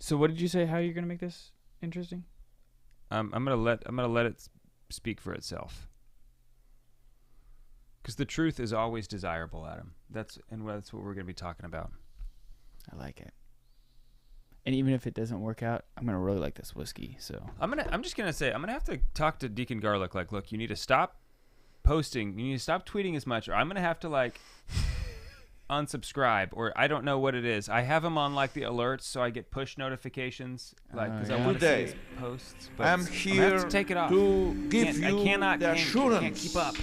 So what did you say? How you're gonna make this interesting? I'm gonna let it speak for itself. Because the truth is always desirable, Adam. That's what we're gonna be talking about. I like it. And even if it doesn't work out, I'm gonna really like this whiskey. So I'm just gonna say I'm gonna have to talk to Deacon Garlic. Like, look, you need to stop posting. You need to stop tweeting as much, or I'm gonna have to like unsubscribe, or I don't know what it is. I have him on like the alerts, so I get push notifications, like because I want to see his posts. But I'm here to take it off. to give you the assurance can't keep up.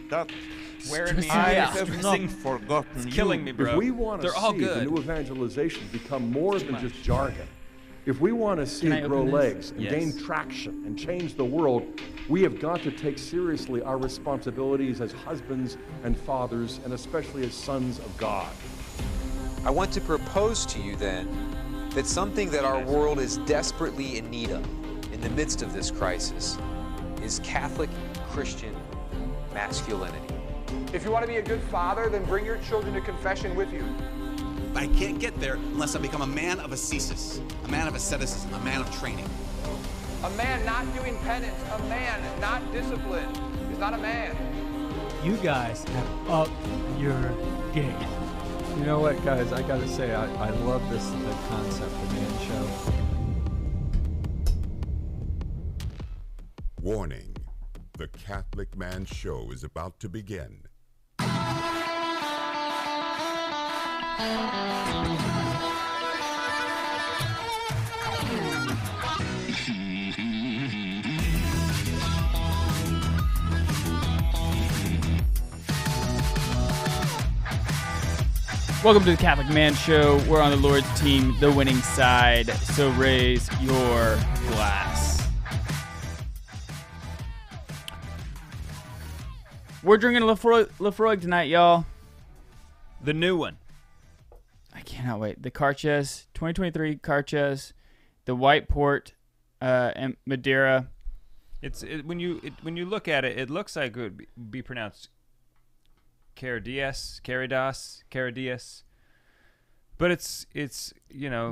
that Wearing me I out. have not forgotten It's you. killing me, bro. If we want to They're all see the good. new evangelization become more than just jargon, if we want to see Can I it grow open this? legs and Yes. gain traction and change the world, we have got to take seriously our responsibilities as husbands and fathers, and especially as sons of God. I want to propose to you then that something that our world is desperately in need of in the midst of this crisis is Catholic Christian masculinity. If you want to be a good father, then bring your children to confession with you. I can't get there unless I become a man of ascesis, a man of asceticism, a man of training. A man not doing penance, a man not disciplined, is not a man. You guys have upped your game. You know what, guys? I gotta say, I love the concept of Man Show. Warning: the Catholic Man Show is about to begin. welcome to the Catholic Man Show. We're on the Lord's team, the winning side. So raise your glass. We're drinking Lefroy tonight, y'all. The new one. I cannot wait. The Carches, 2023 Carches, the White Port, and Madeira. When you look at it, it looks like it would be pronounced Caradias, but it's It's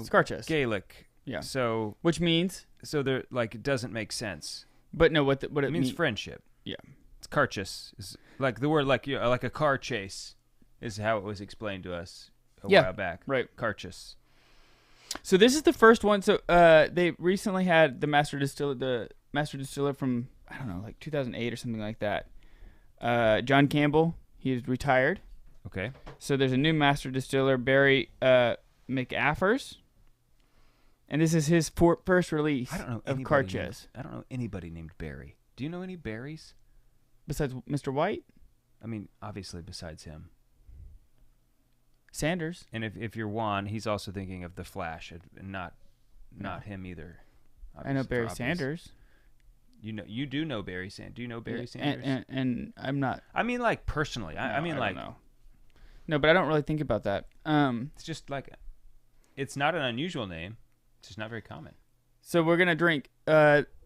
Carches. Gaelic. Yeah. So Which means, they're like it doesn't make sense. but no, what It it means means. friendship. Yeah. It's Carchus. Is like the word like a car chase is how it was explained to us a while back. Right. Carchus. So this is the first one. So they recently had the master distiller from, I don't know, like 2008 or something like that. John Campbell, he's retired. Okay. So there's a new master distiller, Barry McAffers. And this is his first release I don't know of anybody Carches. I don't know anybody named Barry. Do you know any Barrys? Besides Mr. White? I mean, obviously besides him. Sanders. And if you're Juan, he's also thinking of the Flash, and not him either. I know Barry Sanders. You do know Barry Sanders. Do you know Barry Sanders? And I'm not. I mean, like personally. I mean, like don't know. No, but I don't really think about that. It's just like, it's not an unusual name. It's just not very common. So we're gonna drink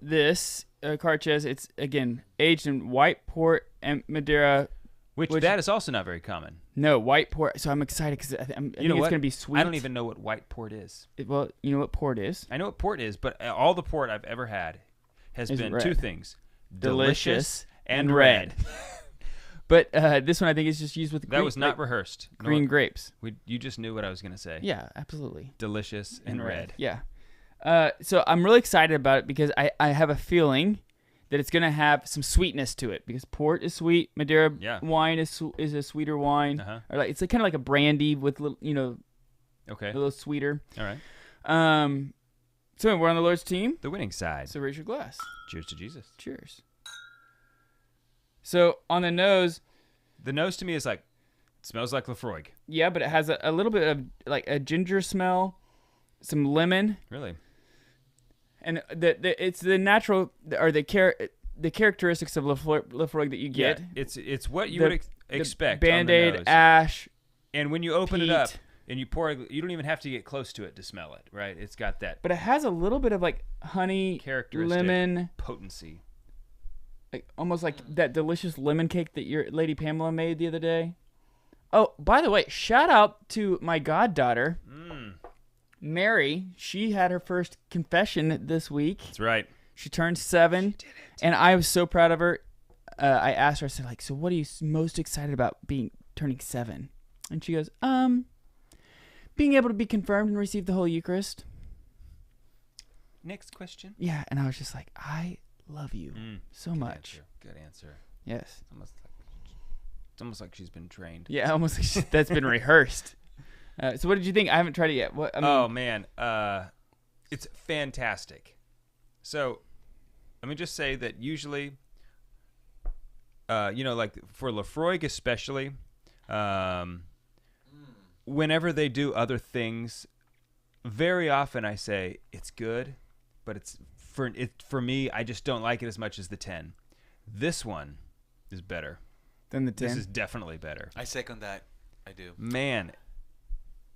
this Carches. It's again aged in white port and Madeira. Which that is also not very common. No, white port. So I'm excited because I think it's going to be sweet. I don't even know what white port is. Well, you know what port is? I know what port is, but all the port I've ever had has been red. two things. Delicious and red. But this one I think is just used with that was not rehearsed. Green grapes. You just knew what I was going to say. Yeah, absolutely. Delicious and red. Yeah. So I'm really excited about it because I have a feeling that it's going to have some sweetness to it because port is sweet. Madeira wine is a sweeter wine. Uh-huh. Or like, it's like, kind of like a brandy with little, okay, a little sweeter. All right. So we're on the Lord's team. The winning side. So raise your glass. Cheers to Jesus. Cheers. So on the nose. The nose to me is like, it smells like Lefroy. Yeah, but it has a little bit of like a ginger smell, some lemon. Really? And it's the natural or the characteristics of Lefroy that you get. Yeah, it's what you would expect. Band-Aid, on the nose. ash. And when you open it up peat. and you pour it, you don't even have to get close to it to smell it, right? It's got that. But it has a little bit of like honey, characteristic lemon potency. Like almost like that delicious lemon cake that your Lady Pamela made the other day. Oh, by the way, shout out to my goddaughter. Mary, she had her first confession this week. That's right. She turned 7, she did it. And I was so proud of her. I asked her, I said, like, so what are you most excited about turning 7? And she goes, being able to be confirmed and receive the Holy Eucharist. Next question. Yeah, and I was just like, I love you so much. Good answer. Yes. It's almost like she's been trained. Yeah, almost like that's been rehearsed. So what did you think? I haven't tried it yet. Oh man, it's fantastic. So let me just say that usually, like for Laphroaig especially, whenever they do other things, very often I say it's good, but it's for me, I just don't like it as much as the 10. This one is better than the 10. This is definitely better. I second that. I do. Man,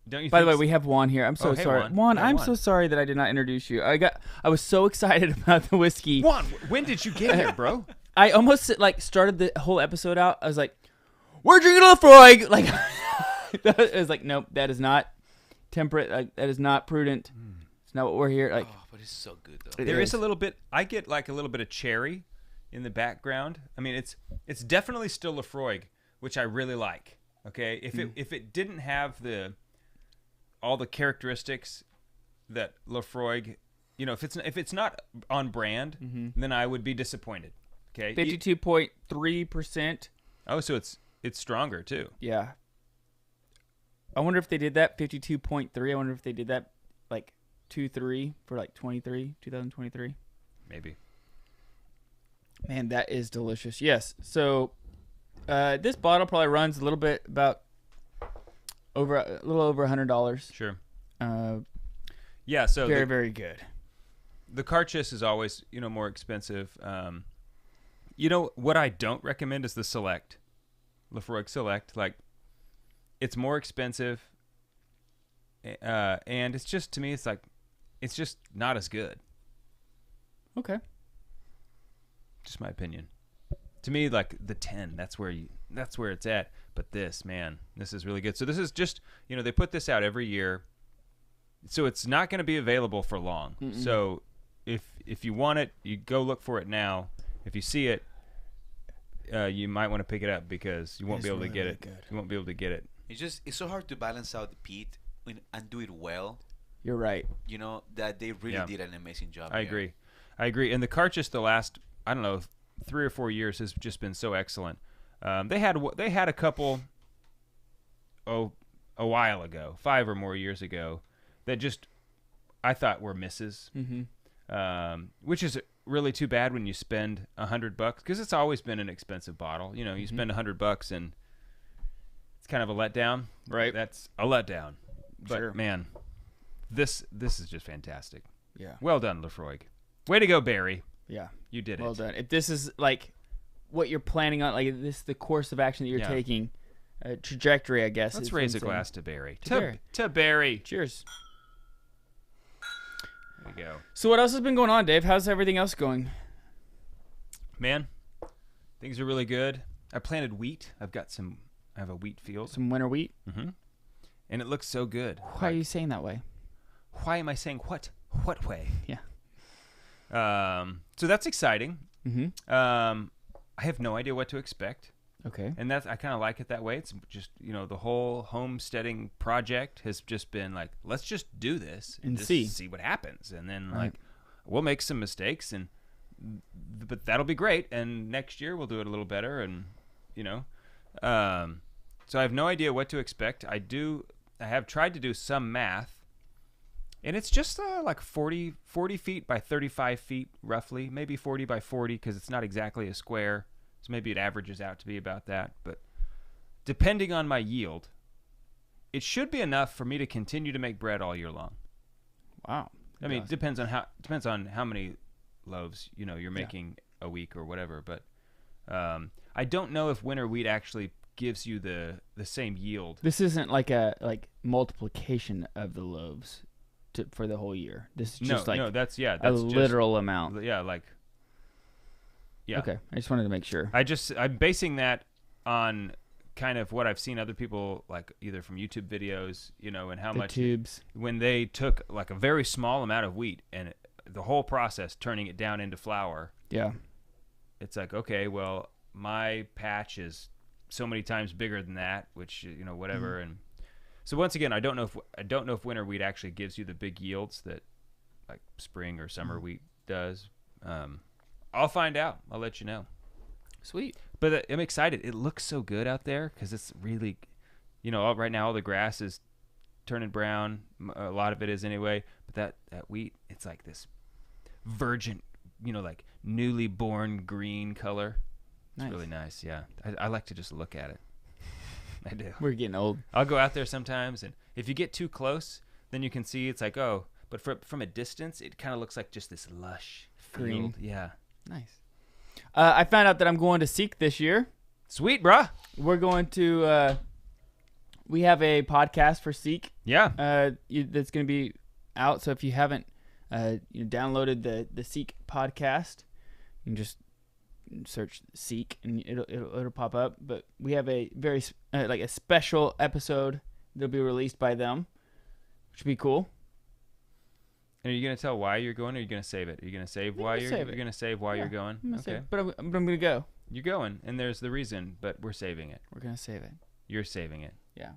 don't you? By the way, we have Juan here. I'm so sorry, Juan. I'm so sorry that I did not introduce you. I was so excited about the whiskey. Juan, when did you get here, bro? I almost started the whole episode out. I was like, "We're drinking Laphroaig." Like, it was like, nope, that is not temperate. Like, that is not prudent. It's not what we're here. Like, but it's so good though. There is a little bit. I get like a little bit of cherry in the background. I mean, it's definitely still Laphroaig, which I really like. Okay, if it didn't have all the characteristics that Laphroaig, if it's not on brand, then I would be disappointed. Okay, 52.3%. Oh, so it's stronger too. Yeah. I wonder if they did that 52.3. I wonder if they did that like 2.3 for like 2023. Maybe. Man, that is delicious. Yes. So this bottle probably runs a little bit a little over $100. Sure. Yeah. So very, very good. The Karchis is always more expensive. What I don't recommend is the Select, Laphroaig Select. Like, it's more expensive, and it's just, to me, it's just not as good. Okay. Just my opinion. To me, like the 10, that's where it's at. But this is really good. So this is just, they put this out every year, so it's not going to be available for long. So if you want it, you go look for it now. If you see it, you might want to pick it up because you won't be able to get it. You won't be able to get it. It's so hard to balance out the peat and do it well. You're right. That they really did an amazing job. I agree. And the Karchis, the last, I don't know, 3 or 4 years has just been so excellent. They had a couple a while ago, 5 or more years ago, that just I thought were misses. Which is really too bad when you spend $100 because it's always been an expensive bottle. You spend $100 and it's kind of a letdown. Right. That's a letdown. But sure. Man, this is just fantastic. Yeah. Well done, Laphroaig. Way to go, Barry. Yeah. You did it. Well done. If this is like what you're planning on, like this, the course of action that you're taking, trajectory, I guess. Let's raise a glass to Barry. To Barry. Cheers. There we go. So what else has been going on, Dave? How's everything else going? Man, things are really good. I planted wheat. I have a wheat field. Some winter wheat? And it looks so good. Why are you saying that way? Why am I saying what? What way? Yeah. So that's exciting. I have no idea what to expect. Okay. And I kind of like it that way. It's just, the whole homesteading project has just been like, let's just do this and just see what happens. And then like, we'll make some mistakes but that'll be great. And next year we'll do it a little better. And, so I have no idea what to expect. I have tried to do some math. And it's just like 40 feet by 35 feet, roughly. Maybe 40 by 40 because it's not exactly a square. So maybe it averages out to be about that. But depending on my yield, it should be enough for me to continue to make bread all year long. Wow. I mean, it depends on how many loaves you're making a week or whatever. But I don't know if winter wheat actually gives you the same yield. This isn't like a multiplication of the loaves for the whole year. This is just that's a literal amount. Yeah, like. Yeah. Okay, I just wanted to make sure. I'm basing that on kind of what I've seen other people, like either from YouTube videos, you know, and how The much tubes. when they took like a very small amount of wheat and the whole process turning it down into flour. Yeah. It's like, okay, well, my patch is so many times bigger than that, which, you know, whatever. And so once again, I don't know if winter wheat actually gives you the big yields that like spring or summer wheat does. I'll find out. I'll let you know. Sweet. But I'm excited. It looks so good out there because it's really, you know, right now all the grass is turning brown. A lot of it is anyway. But that wheat, it's like this virgin, you know, like newly born green color. It's Nice. really nice. Yeah, I like to just look at it. I do. We're getting old. I'll go out there sometimes, and if you get too close, then you can see it's like, oh, but from a distance, it kind of looks like just this lush Green. field. Yeah. Nice. I found out that I'm going to Seek this year. Sweet, bruh. We're going to. We have a podcast for Seek. Yeah. That's going to be out. So if you haven't downloaded the Seek podcast, you can just search Seek and it'll pop up. But we have a very like a special episode that'll be released by them, which would be cool. And are you gonna tell why you're going, or are you gonna save it? Are you gonna save why you're gonna save why you're going? I'm gonna Okay. save it. But I'm gonna go. You're going, and there's the reason, but we're saving it. We're gonna save it. You're saving it. Yeah.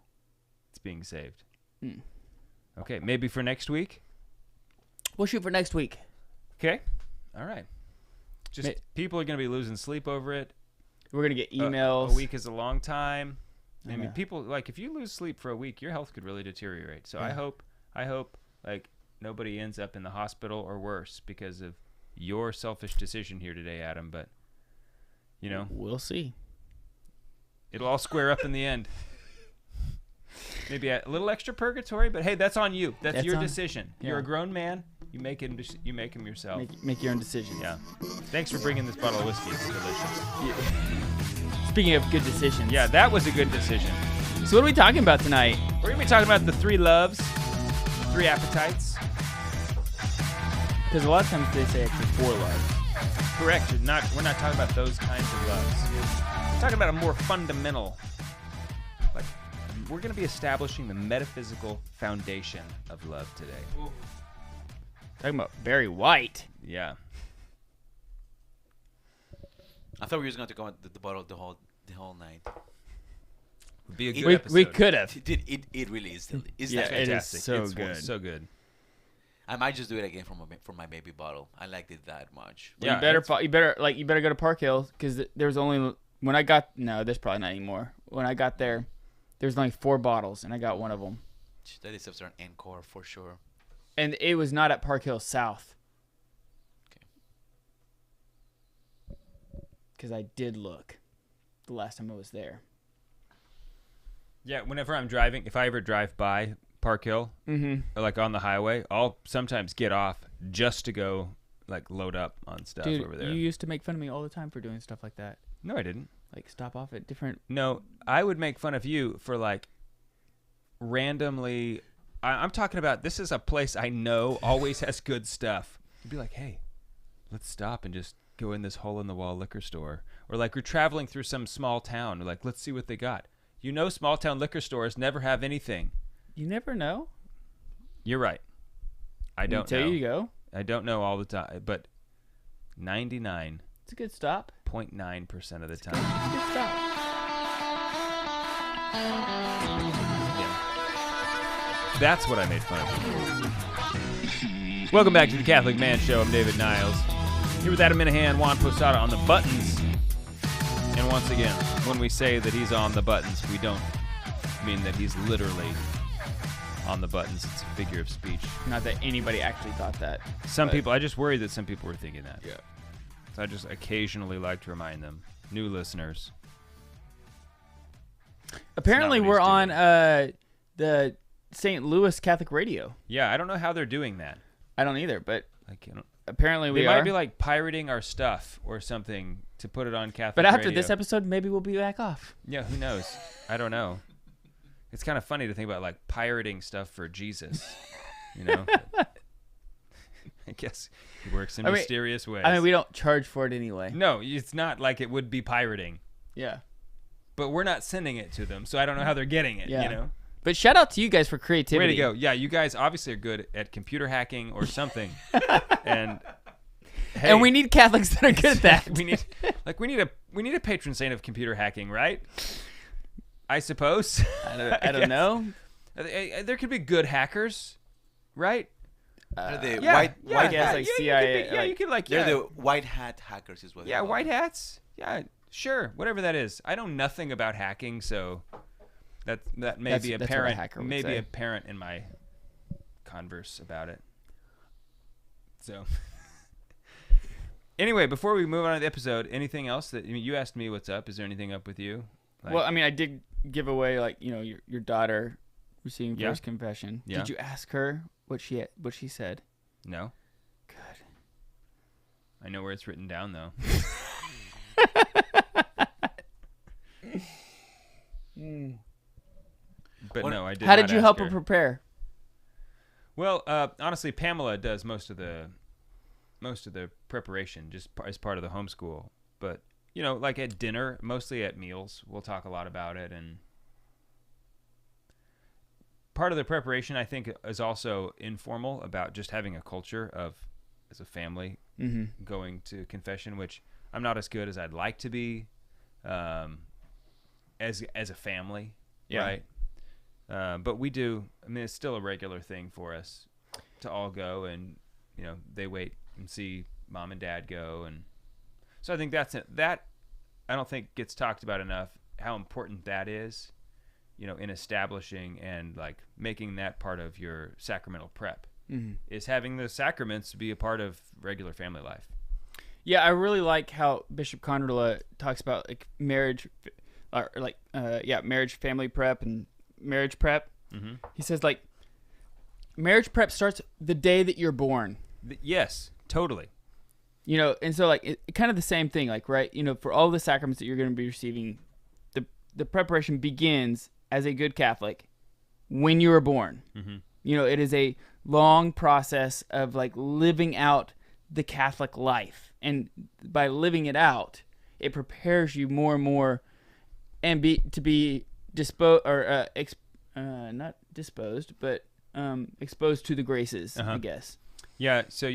It's being saved. Mm. Okay, maybe for next week. We'll shoot for next week. Okay. All right. Just people are gonna be losing sleep over it. We're gonna get emails. A week is a long time. I mean, know. people like if you lose sleep for a week, your health could really deteriorate. So Yeah. I hope like nobody ends up in the hospital or worse because of your selfish decision here today, Adam. But you know, we'll see. It'll all square up in the end. Maybe a little extra purgatory, but hey, that's on you. That's your decision. yeah. You're a grown man. You make him. You make him yourself. Make your own decisions. Yeah. Thanks for bringing this bottle of whiskey. It's delicious. Yeah. Speaking of good decisions. Yeah, that was a good decision. So what are we talking about tonight? We're gonna be talking about the 3 loves, 3 appetites. Because a lot of times they say actually 4 loves. Correct. We're not talking about those kinds of loves. We're talking about a more fundamental. Like, we're gonna be establishing the metaphysical foundation of love today. Ooh. Talking about Barry White. Yeah. I thought we were just going to go on the bottle the whole night. Would be a good episode. We could have. It really is. Yeah, fantastic. it is so good. So good. I might just do it again for my baby bottle. I liked it that much. Well, you better go to Park Hill because there's only when I got there's probably not anymore. When I got there's only 4 bottles and I got one of them. That is an encore for sure. And it was not at Park Hill South. Because I did look the last time I was there. Yeah, whenever I'm driving, if I ever drive by Park Hill, or like on the highway, I'll sometimes get off just to go like load up on stuff over there. You used to make fun of me all the time for doing stuff like that. No, I didn't. Like stop off at different. No, I would make fun of you for like randomly. I'm talking about this is a place I know always has good stuff. You'd be like, hey, let's stop and just go in this hole-in-the-wall liquor store. Or like we're traveling through some small town. We're like, let's see what they got. You know small town liquor stores never have anything. You never know. You're right. I don't know. Until you go. I don't know all the time, but 99. It's a good stop. 0.9% of the time. It's a good stop. Yeah. That's what I made fun of. Welcome back to the Catholic Man Show. I'm David Niles. Here with Adam Minahan, Juan Posada on the buttons. And once again, when we say that he's on the buttons, we don't mean that he's literally on the buttons. It's a figure of speech. Not that anybody actually thought that. Some people, I just worry that some people were thinking that. Yeah. So I just occasionally like to remind them, new listeners. Apparently we're on the St. Louis Catholic Radio. Yeah, I don't know how they're doing that. I don't either, but I can't. Apparently we they are. might be like pirating our stuff or something to put it on Catholic But after Radio. this episode, maybe we'll be back off. Yeah, who knows? I don't know. It's kind of funny to think about like pirating stuff for Jesus, you know? I guess he works in mysterious ways. I mean, we don't charge for it anyway. No, it's not like it would be pirating. Yeah. but we're not sending it to them, so I don't know how they're getting it. Yeah. You know. But shout out to you guys for creativity. Way to go! Yeah, you guys obviously are good at computer hacking or something, and. Hey, and we need Catholics that are good at that. we need a patron saint of computer hacking, right? I suppose. I don't know. There could be good hackers, right? They're the white guys like CIA. You could they're the white hat hackers, is what. Yeah, white hats. Yeah, sure, whatever that is. I know nothing about hacking, so that may be apparent. Maybe apparent in my converse about it. So. Anyway, before we move on to the episode, anything else that you asked me what's up? Is there anything up with you? Well, I mean, I did give away your daughter receiving first confession. Yeah. Did you ask her what she said? No. Good. I know where it's written down though. But no, I did. How did you help her prepare? Well, honestly, Pamela does most of the preparation just as part of the homeschool. But, like at dinner, mostly at meals, we'll talk a lot about it. And part of the preparation, I think, is also informal about just having a culture of, as a family, going to confession, which I'm not as good as I'd like to be as a family, right? But we do. I mean, it's still a regular thing for us to all go, and, they wait and see mom and dad go, and so I think that I don't think gets talked about enough how important that is, in establishing and like making that part of your sacramental prep is having the sacraments be a part of regular family life. Yeah, I really like how Bishop Condola talks about like marriage, marriage, family prep, and marriage prep. He says like marriage prep starts the day that you're born. Yes, totally. And so like it kind of the same thing, like, right? For all the sacraments that you're going to be receiving, the preparation begins as a good Catholic when you were born. It is a long process of like living out the Catholic life, and by living it out, it prepares you more and more, and to be disposed or not disposed, but exposed to the graces, I guess. Yeah, so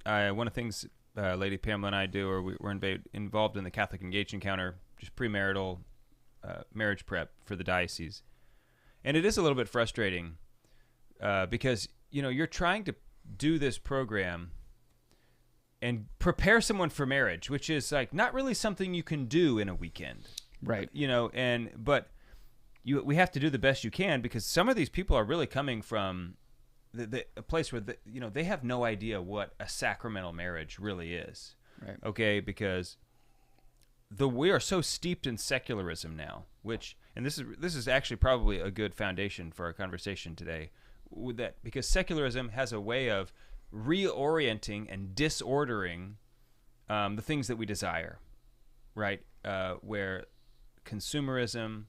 I one of the things Lady Pamela and I do, or we're involved in the Catholic Engaged Encounter, just premarital marriage prep for the diocese, and it is a little bit frustrating because you're trying to do this program and prepare someone for marriage, which is like not really something you can do in a weekend, right? But we have to do the best you can, because some of these people are really coming from a place where they have no idea what a sacramental marriage really is. Right. Okay, because we are so steeped in secularism now, and this is actually probably a good foundation for our conversation today, because secularism has a way of reorienting and disordering the things that we desire, right? Where consumerism,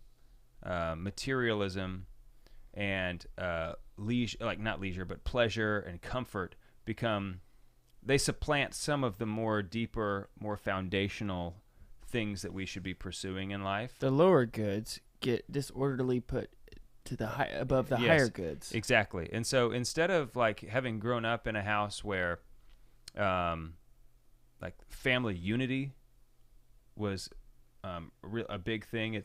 materialism, and pleasure and comfort they supplant some of the more deeper, more foundational things that we should be pursuing in life. The lower goods get disorderly put to the above the higher goods. Exactly. And so instead of like having grown up in a house where like family unity was a big thing,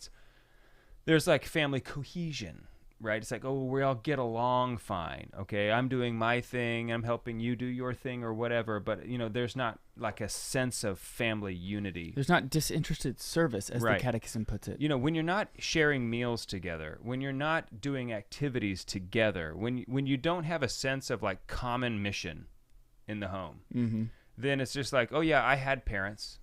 there's like family cohesion, right? It's like, oh, we all get along fine. Okay, I'm doing my thing, I'm helping you do your thing or whatever. But, there's not like a sense of family unity. There's not disinterested service, as the Catechism puts it. When you're not sharing meals together, when you're not doing activities together, when you don't have a sense of like common mission in the home, then it's just like, oh yeah, I had parents.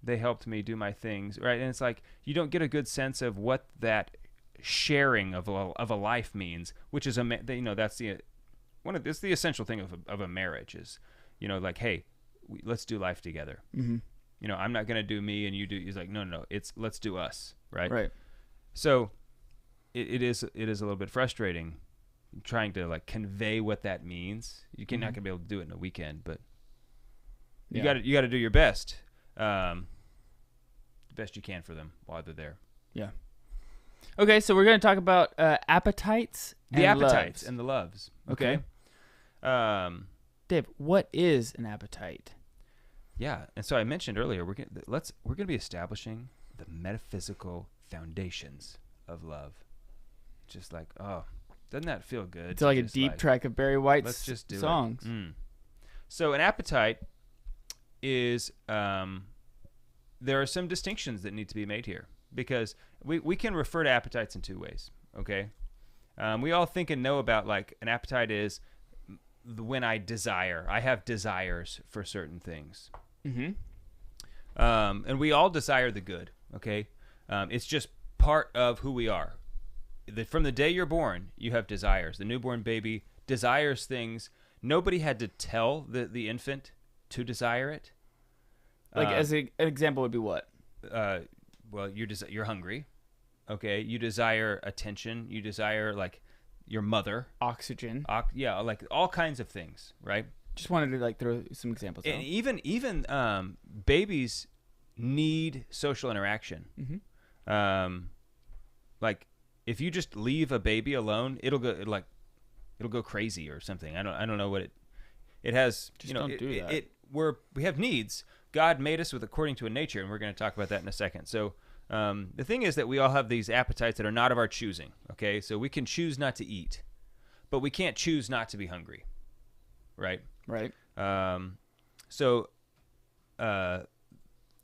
They helped me do my things, right? And it's like you don't get a good sense of what that sharing of a life means, which is that's it's the essential thing of a marriage is, like, hey, let's do life together. I'm not gonna do me and you do. He's like, no, let's do us, right? Right. So it is a little bit frustrating trying to like convey what that means. You're not gonna be able to do it in a weekend, but you got to do your best. The best you can for them while they're there. Yeah. Okay, so we're going to talk about appetites. The and appetites loves. and the loves. Okay. Dave, what is an appetite? Yeah, and so I mentioned earlier we're gonna be establishing the metaphysical foundations of love. Just like, oh, doesn't that feel good? It's like a deep track of Barry White's let's just do songs. So an appetite is there are some distinctions that need to be made here, because we can refer to appetites in two ways. Okay, we all think and know about, like, an appetite is when I have desires for certain things. And we all desire the good. Okay, it's just part of who we are. From the day you're born, you have desires. The newborn baby desires things. Nobody had to tell the infant to desire it. Like, as an example would be what? Well, you're hungry. Okay, you desire attention. You desire, like, your mother. Oxygen. Yeah, like all kinds of things, right? Just wanted to, like, throw some examples out. And even babies need social interaction. Like, if you just leave a baby alone, it'll go crazy or something. I don't know what it has. Just don't do that. We have needs. God made us according to a nature, and we're going to talk about that in a second. So the thing is that we all have these appetites that are not of our choosing. Okay, so we can choose not to eat, but we can't choose not to be hungry, right? Right. So can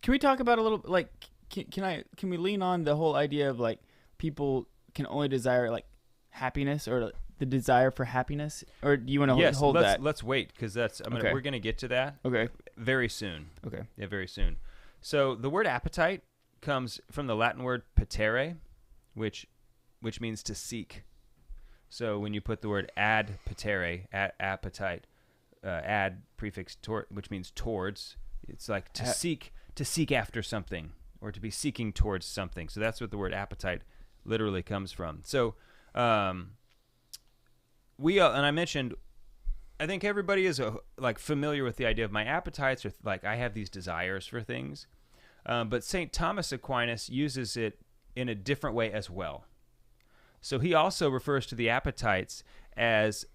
we talk about a little, like, can we lean on the whole idea of, like, people can only desire, like, happiness, or the desire for happiness, or do you want to hold that? Let's wait, because we're going to get to that. Okay. Very soon. Okay. Yeah, very soon. So the word appetite comes from the Latin word patere, which means to seek. So when you put the word ad patere, appetite, ad prefix which means towards, it's like to seek after something, or to be seeking towards something. So that's what the word appetite literally comes from. So and I mentioned, I think everybody is like familiar with the idea of my appetites, or like I have these desires for things. But St. Thomas Aquinas uses it in a different way as well. So he also refers to the appetites as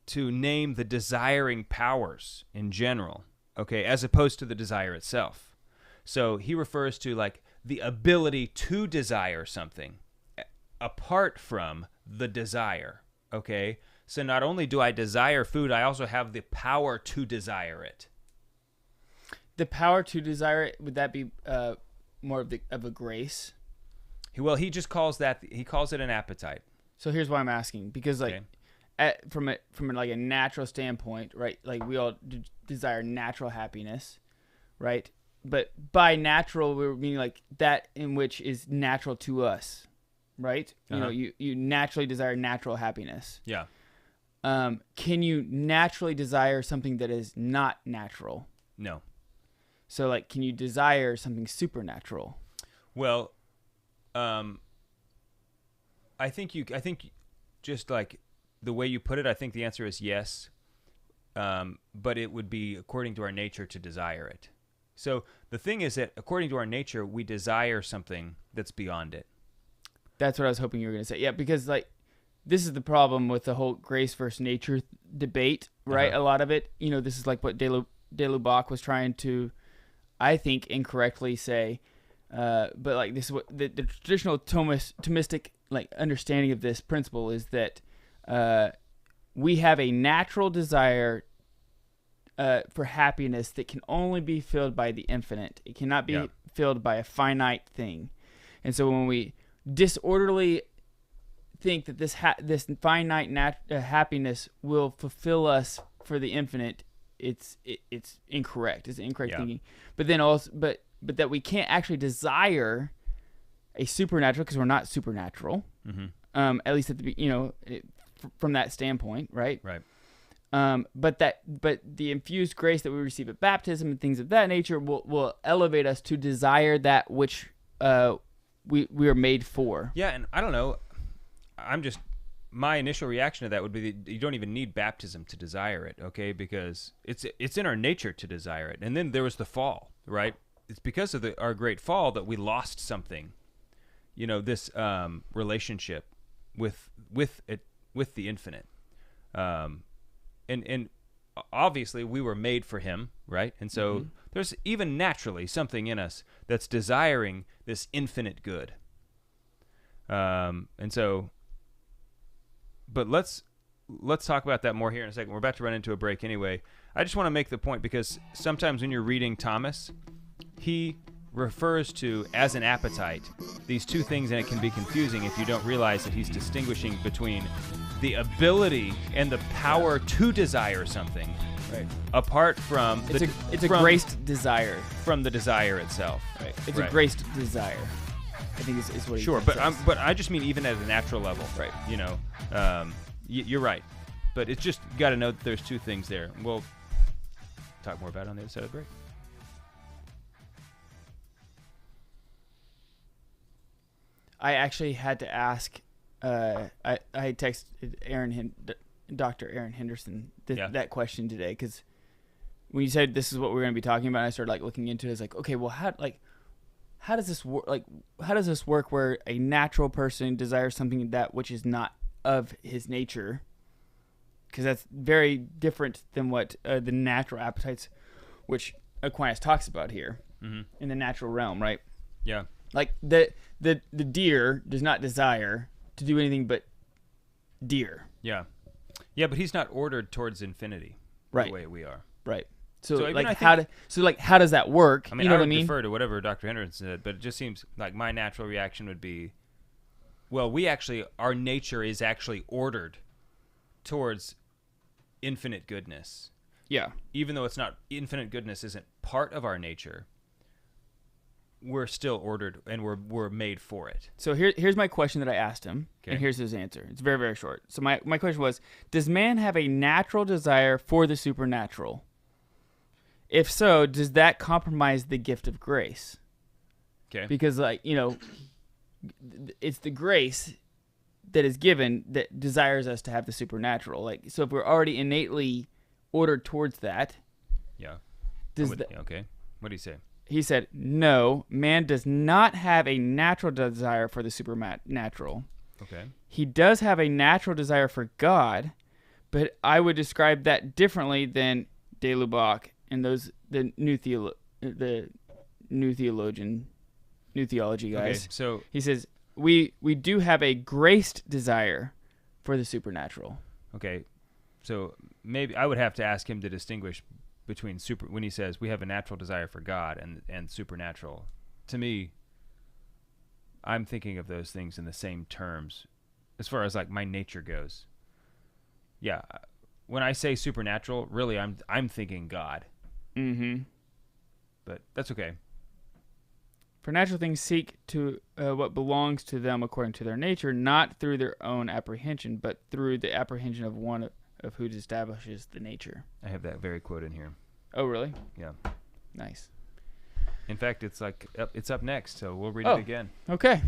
to name the desiring powers in general, okay, as opposed to the desire itself. So he refers to, like, the ability to desire something apart from the desire, okay? So not only do I desire food, I also have the power to desire it. The power to desire it, would that be more of a grace? Well, he calls it an appetite. So here's why I'm asking, because, like, from like a natural standpoint, right? Like, we all desire natural happiness, right? But by natural, we're meaning, like, that in which is natural to us, right? You know, you naturally desire natural happiness. Yeah. Can you naturally desire something that is not natural? No. So, like, can you desire something supernatural? Well, I think just like the way you put it, I think the answer is yes. But it would be according to our nature to desire it. So the thing is that according to our nature, we desire something that's beyond it. That's what I was hoping you were going to say. Yeah, because, like, this is the problem with the whole grace versus nature debate, right? A lot of it, you know, this is like what de Lubac was trying to, I think, incorrectly say. But, like, this is what the traditional Thomistic, like, understanding of this principle is that we have a natural desire for happiness that can only be filled by the infinite. It cannot be filled by a finite thing. And so when we disorderly think that this finite happiness will fulfill us for the infinite, it's incorrect. It's incorrect thinking. But then also, but that we can't actually desire a supernatural, because we're not supernatural. At least at the from that standpoint, right? Right. But the infused grace that we receive at baptism and things of that nature will elevate us to desire that which we are made for. Yeah, and I don't know. My initial reaction to that would be that you don't even need baptism to desire it, okay? Because it's in our nature to desire it. And then there was the fall, right? It's because of our great fall that we lost something this relationship with the infinite, and obviously we were made for him, right? And so there's even naturally something in us that's desiring this infinite good. And so, but let's talk about that more here in a second. We're about to run into a break anyway. I just want to make the point, because sometimes when you're reading Thomas, he refers to as an appetite these two things, and it can be confusing if you don't realize that he's distinguishing between the ability and the power to desire something, right, apart from it's a graced desire from the desire itself. Right. It's a graced desire, I think is what he sure, says. but I just mean even at a natural level, right? You're right, but it's just you got to know that there's two things there. We'll talk more about it on the other side of the break. I actually had to ask. I texted Dr. Aaron Henderson that question today, because when you said this is what we're going to be talking about, I started looking into it. I was like, okay, well, how does this work? How does this work where a natural person desires something that which is not of his nature? Because that's very different than what the natural appetites, which Aquinas talks about here in the natural realm, right? Yeah. Like the deer does not desire to do anything but deer. Yeah. Yeah, but he's not ordered towards infinity the way we are. Right. So how does that work? I mean, you know I what I would mean? defer to whatever Dr. Henderson said, but it just seems like my natural reaction would be, well, our nature is actually ordered towards infinite goodness. Yeah. Even though infinite goodness isn't part of our nature, we're still ordered and we're made for it. So here's my question that I asked him, and here's his answer. It's very, very short. So my question was, does man have a natural desire for the supernatural? If so, does that compromise the gift of grace? Okay. Because it's the grace that is given that desires us to have the supernatural. So if we're already innately ordered towards that, yeah. Okay. What do you say? He said, no, man does not have a natural desire for the supernatural. Okay. He does have a natural desire for God, but I would describe that differently than de Lubac and the new theology guys. Okay, so he says we do have a graced desire for the supernatural. Okay, so maybe I would have to ask him to distinguish between when he says we have a natural desire for God and supernatural. To me, I'm thinking of those things in the same terms as far as my nature goes. Yeah, when I say supernatural, really I'm thinking God. Mm-hmm. But that's okay. For natural things seek to what belongs to them according to their nature, not through their own apprehension, but through the apprehension of one of who establishes the nature. I have that very quote in here. Oh, really? Yeah. Nice. In fact, it's up next, so we'll read it again. Okay.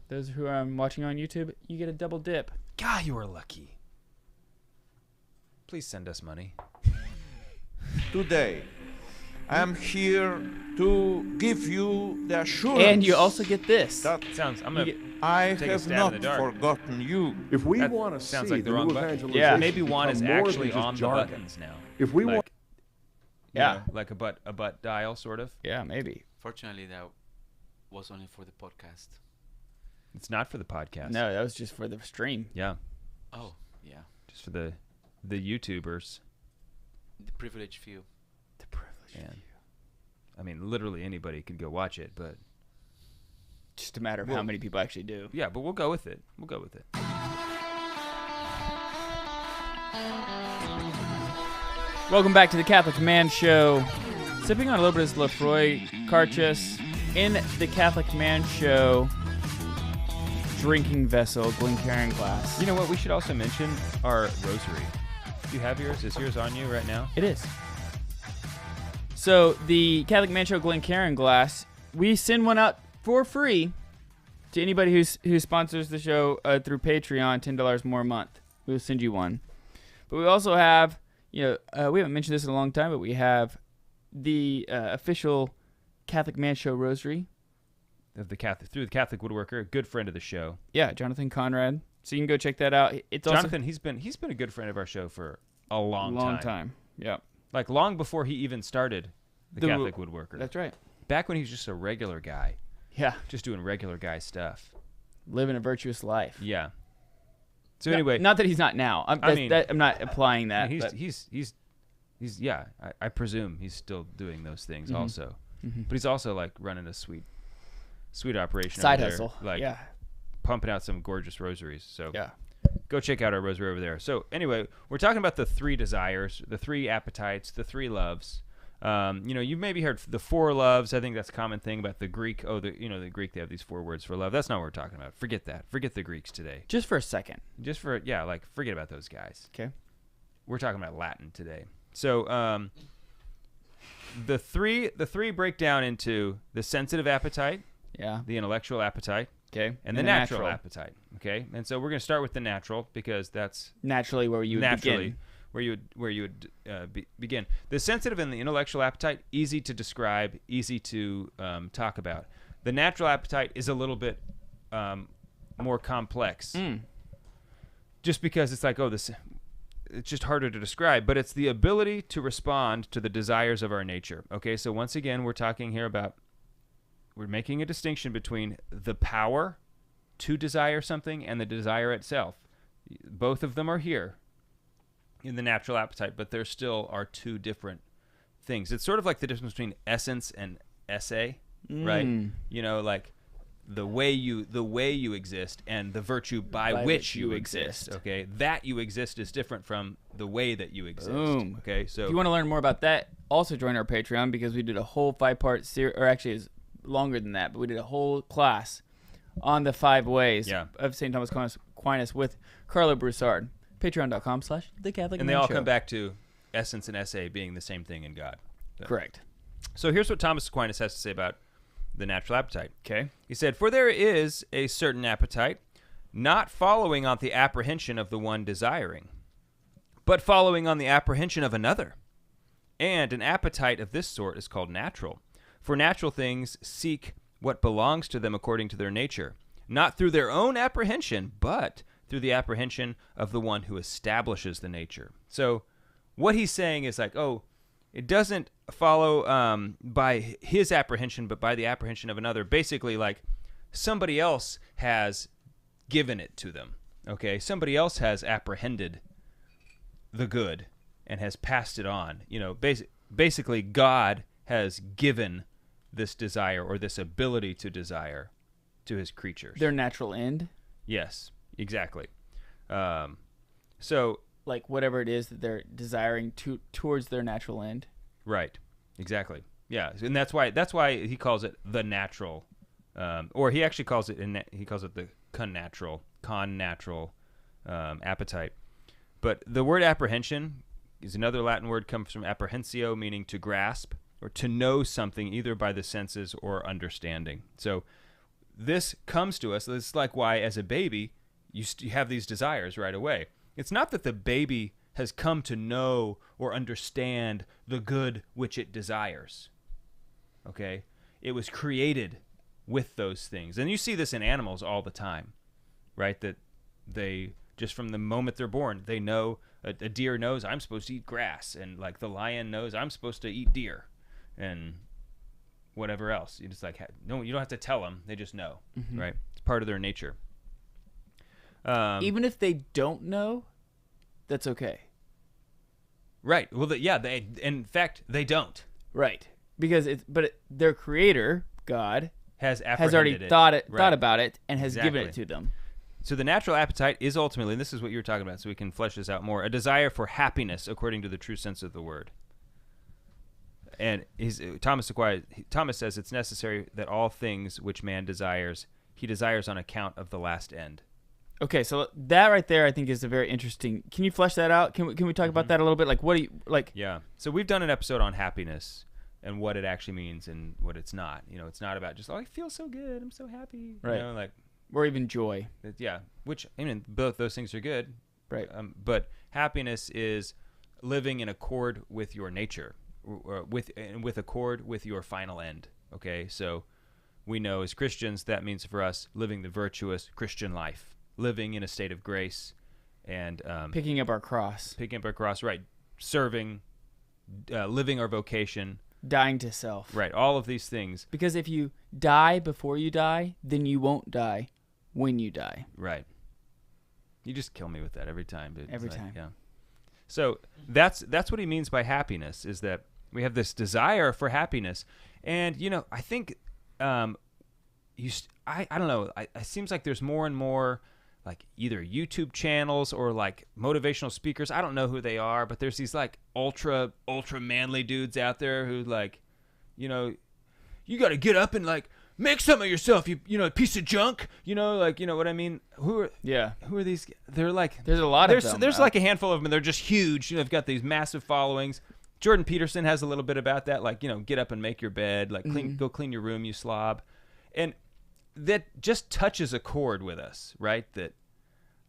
Those who are watching on YouTube, you get a double dip. God, you are lucky. Please send us money. Today, I am here to give you the assurance. And you also get this. That I have not forgotten you. If we want to sounds see like the new wrong button. evangelization, Yeah, maybe Juan is become more actually than just on the jargon. buttons now. If we want, like a butt dial, sort of. Yeah, maybe. Fortunately, that was only for the podcast. It's not for the podcast. No, that was just for the stream. Yeah. Oh, yeah. Just for the YouTubers. The privileged few. The privileged few. I mean, literally anybody could go watch it, but just a matter of how many people actually do. Yeah, but we'll go with it. Welcome back to the Catholic Man Show. Sipping on a little bit of this Lefroy Carchus in the Catholic Man Show drinking vessel, Glencairn glass. You know what? We should also mention our rosary. Do you have yours? Is yours on you right now? It is. So the Catholic Man Show Glencairn glass, we send one out for free to anybody who sponsors the show through Patreon, $10 more a month. We'll send you one. But we also have, we haven't mentioned this in a long time, but we have the official Catholic Man Show rosary. of the Catholic through the Catholic Woodworker, a good friend of the show. Yeah, Jonathan Conrad. So you can go check that out. It's Jonathan, he's been a good friend of our show for a long time. Yeah, like long before he even started the Catholic Woodworker. That's right. Back when he was just a regular guy. Yeah, just doing regular guy stuff, living a virtuous life. Yeah. So anyway, not that he's not now. I'm not implying that. He's yeah. I presume he's still doing those things also, but he's also like running a sweet operation. Side over hustle. There, like pumping out some gorgeous rosaries. So yeah, go check out our rosary over there. So anyway, we're talking about the 3 desires, the 3 appetites, the 3 loves. You've maybe heard the 4 loves. I think that's a common thing about the Greek. The Greek, they have these 4 words for love. That's not what we're talking about. Forget that. Forget the Greeks today. Just for a second. Forget about those guys. Okay. We're talking about Latin today. So, the three break down into the sensitive appetite, the intellectual appetite, okay, and the natural appetite, okay. And so we're going to start with the natural because that's naturally where you would begin. Where you would begin. The sensitive and the intellectual appetite, easy to describe, easy to talk about. The natural appetite is a little bit more complex, just because it's like, it's just harder to describe. But it's the ability to respond to the desires of our nature. Okay, so once again, we're making a distinction between the power to desire something and the desire itself. Both of them are here in the natural appetite, but there still are 2 different things. It's sort of like the difference between essence and essay, right? Like the way you exist and the virtue by which you exist. Okay, that you exist is different from the way that you exist. Boom. Okay, so if you want to learn more about that, also join our Patreon, because we did a whole 5-part series, or actually it's longer than that, but we did a whole class on the 5 ways of St. Thomas Aquinas with Carlo Broussard. Patreon.com/thecatholicman. And they all come back to essence and essay being the same thing in God. So. Correct. So here's what Thomas Aquinas has to say about the natural appetite. Okay. He said, "For there is a certain appetite, not following on the apprehension of the one desiring, but following on the apprehension of another. And an appetite of this sort is called natural. For natural things seek what belongs to them according to their nature, not through their own apprehension, but through the apprehension of the one who establishes the nature." So what he's saying is like, it doesn't follow by his apprehension, but by the apprehension of another. Basically, like somebody else has given it to them. Okay, somebody else has apprehended the good and has passed it on. Basically, God has given this desire or this ability to desire to his creatures. Their natural end? Yes, exactly. So like whatever it is that they're desiring towards their natural end. Right. Exactly. Yeah. And that's why he calls it the natural, or he actually calls it the connatural appetite. But the word apprehension is another Latin word, comes from apprehensio, meaning to grasp or to know something either by the senses or understanding. So this comes to us. It's like why as a baby you have these desires right away. It's not that the baby has come to know or understand the good which it desires. Okay? It was created with those things. And you see this in animals all the time, right? That they, just from the moment they're born, they know, a deer knows I'm supposed to eat grass, and like the lion knows I'm supposed to eat deer, and whatever else. You just like, no, you don't have to tell them. They just know, right? It's part of their nature. Even if they don't know, that's okay. Right. Well, in fact, they don't. Right. Because their creator, God, has already thought about it and has given it to them. So the natural appetite is ultimately, and this is what you were talking about, so we can flesh this out more, a desire for happiness according to the true sense of the word. And Thomas says it's necessary that all things which man desires, he desires on account of the last end. Okay, so that right there, I think, is a very interesting. Can you flesh that out? Can we talk about that a little bit? Like, what do you like? Yeah. So we've done an episode on happiness and what it actually means and what it's not. It's not about just I feel so good, I'm so happy, right? Or even joy. Yeah. Which both those things are good, right? But happiness is living in accord with your nature, with accord with your final end. Okay, so we know as Christians that means for us living the virtuous Christian life, living in a state of grace, and picking up our cross, right, serving, living our vocation, dying to self, right, all of these things. Because if you die before you die, then you won't die when you die. Right. You just kill me with that every time, dude. Every time. Yeah. So that's what he means by happiness, is that we have this desire for happiness. And, I think I don't know. It seems like there's more and more like either YouTube channels or like motivational speakers. I don't know who they are, but there's these like ultra manly dudes out there who like, you got to get up and like make some of yourself, you piece of junk, like, what I mean? Who are these? They're like, there's a lot of them. There's like a handful of them, and they're just huge. They've got these massive followings. Jordan Peterson has a little bit about that, like, get up and make your bed, like go clean your room, you slob. And that just touches a chord with us, right? That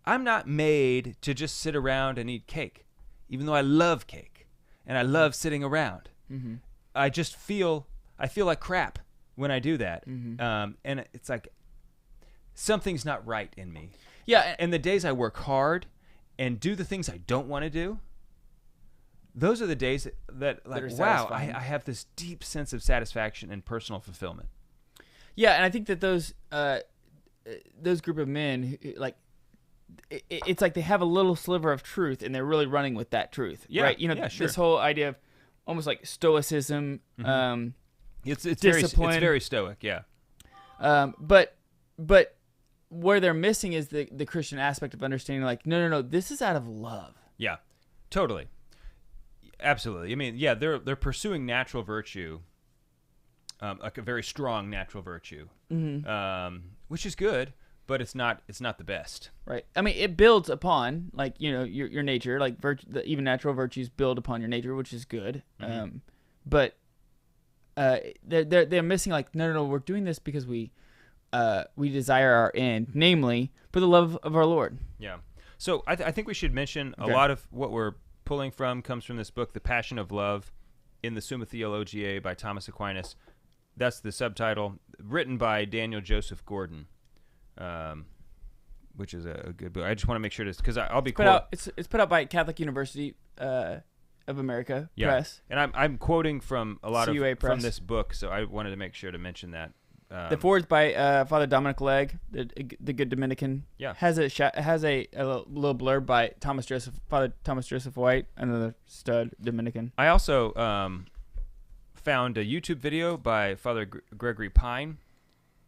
I'm not made to just sit around and eat cake, even though I love cake and I love sitting around. Mm-hmm. I feel like crap when I do that. Mm-hmm. And it's like something's not right in me. Yeah. And the days I work hard and do the things I don't want to do, those are the days that like, wow, I have this deep sense of satisfaction and personal fulfillment. Yeah, and I think that those group of men, like, it's like they have a little sliver of truth, and they're really running with that truth, right? Sure. This whole idea of almost like stoicism. Mm-hmm. It's discipline. It's very stoic, yeah. But where they're missing is the Christian aspect of understanding. Like, no, this is out of love. Yeah, totally, absolutely. I mean, yeah, they're pursuing natural virtue. Like a very strong natural virtue, which is good, but it's not the best. Right. I mean, it builds upon like your nature, like even natural virtues build upon your nature, which is good. Mm-hmm. But they're missing like no, we're doing this because we desire our end, namely for the love of our Lord. Yeah. So I think we should mention a lot of what we're pulling from comes from this book, The Passion of Love, in the Summa Theologiae by Thomas Aquinas. That's the subtitle, written by Daniel Joseph Gordon, which is a good book. I just want to make sure this, because I'll be it's put out by Catholic University of America Press. And I'm quoting from a lot CUA of Press. from this book, so I wanted to make sure to mention that. The foreword's by Father Dominic Legg, the good Dominican. Yeah, has a little blurb by Father Thomas Joseph White, another stud Dominican. I also found a YouTube video by Father Gregory Pine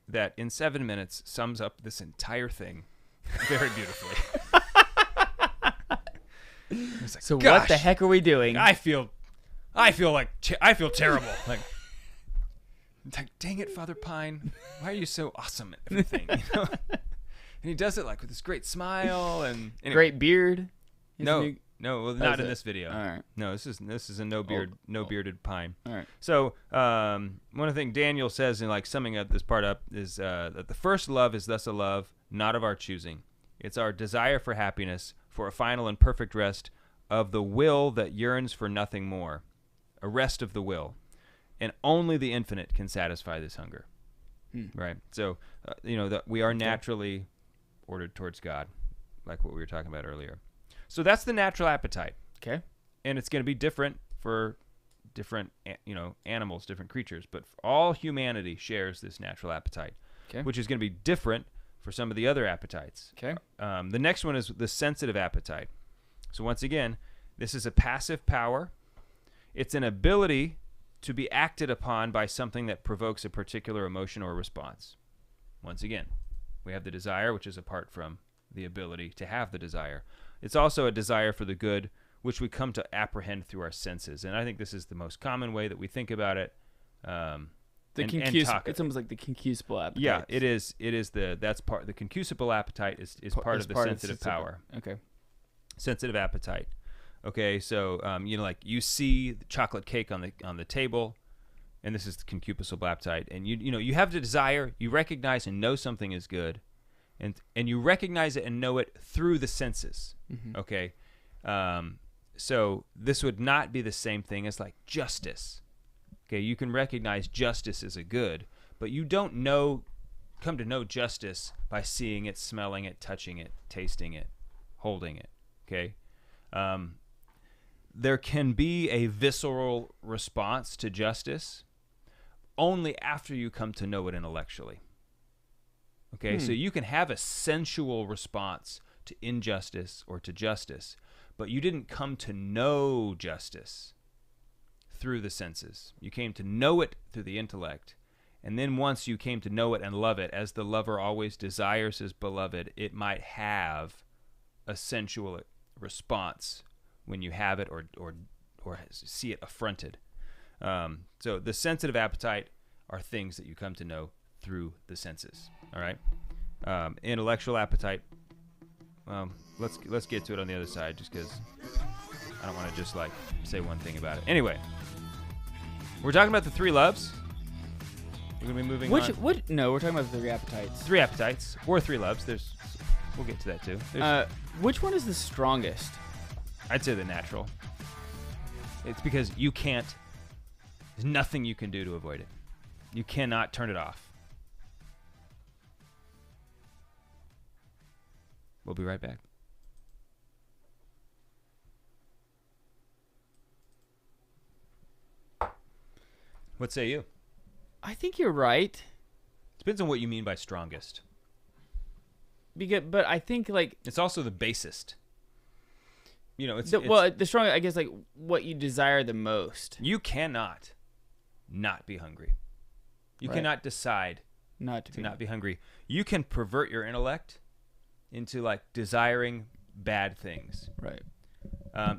that in 7 minutes sums up this entire thing very beautifully. Like, so what the heck are we doing? I feel terrible. Like, it's like, dang it, Father Pine, why are you so awesome at everything? And he does it like with this great smile and anyway. Great beard. No, not in this video. All right. No, this is a bearded Pine. All right. So one of the things Daniel says in like summing up this part up is that the first love is thus a love not of our choosing. It's our desire for happiness, for a final and perfect rest of the will that yearns for nothing more, a rest of the will, and only the infinite can satisfy this hunger. Right. So that we are naturally ordered towards God, like what we were talking about earlier. So that's the natural appetite. Okay. And it's going to be different for different, animals, different creatures. But all humanity shares this natural appetite, which is going to be different for some of the other appetites. Okay. The next one is the sensitive appetite. So once again, this is a passive power. It's an ability to be acted upon by something that provokes a particular emotion or response. Once again, we have the desire, which is apart from the ability to have the desire. It's also a desire for the good, which we come to apprehend through our senses. And I think this is the most common way that we think about it. It's almost like the concupiscible appetite. Yeah, it is. That's part. The concupiscible appetite is part of the sensitive power. Okay. Sensitive appetite. Okay, so like you see the chocolate cake on the table, and this is the concupiscible appetite, and you have the desire, you recognize and know something is good, and you recognize it and know it through the senses. Mm-hmm. Okay, so this would not be the same thing as like justice. Okay, you can recognize justice as a good, but you don't come to know justice by seeing it, smelling it, touching it, tasting it, holding it. Okay? There can be a visceral response to justice only after you come to know it intellectually. Okay? So you can have a sensual response to injustice or to justice, but you didn't come to know justice through the senses. You came to know it through the intellect. And then once you came to know it and love it, as the lover always desires his beloved, it might have a sensual response when you have it or see it affronted. So the sensitive appetite are things that you come to know through the senses. All right. Intellectual appetite. Let's get to it on the other side, just because I don't want to just like say one thing about it. Anyway, we're talking about the 3 loves. We're gonna be moving on. No, we're talking about the 3 appetites. 3 appetites or 3 loves. We'll get to that too. Which one is the strongest? I'd say the natural. It's because you can't. There's nothing you can do to avoid it. You cannot turn it off. We'll be right back. What say you? I think you're right. Depends on what you mean by strongest. But I think like it's also the basest. You know, the strongest. I guess like what you desire the most. You cannot not be hungry. You cannot decide not to be hungry. You can pervert your intellect into like desiring bad things. Right.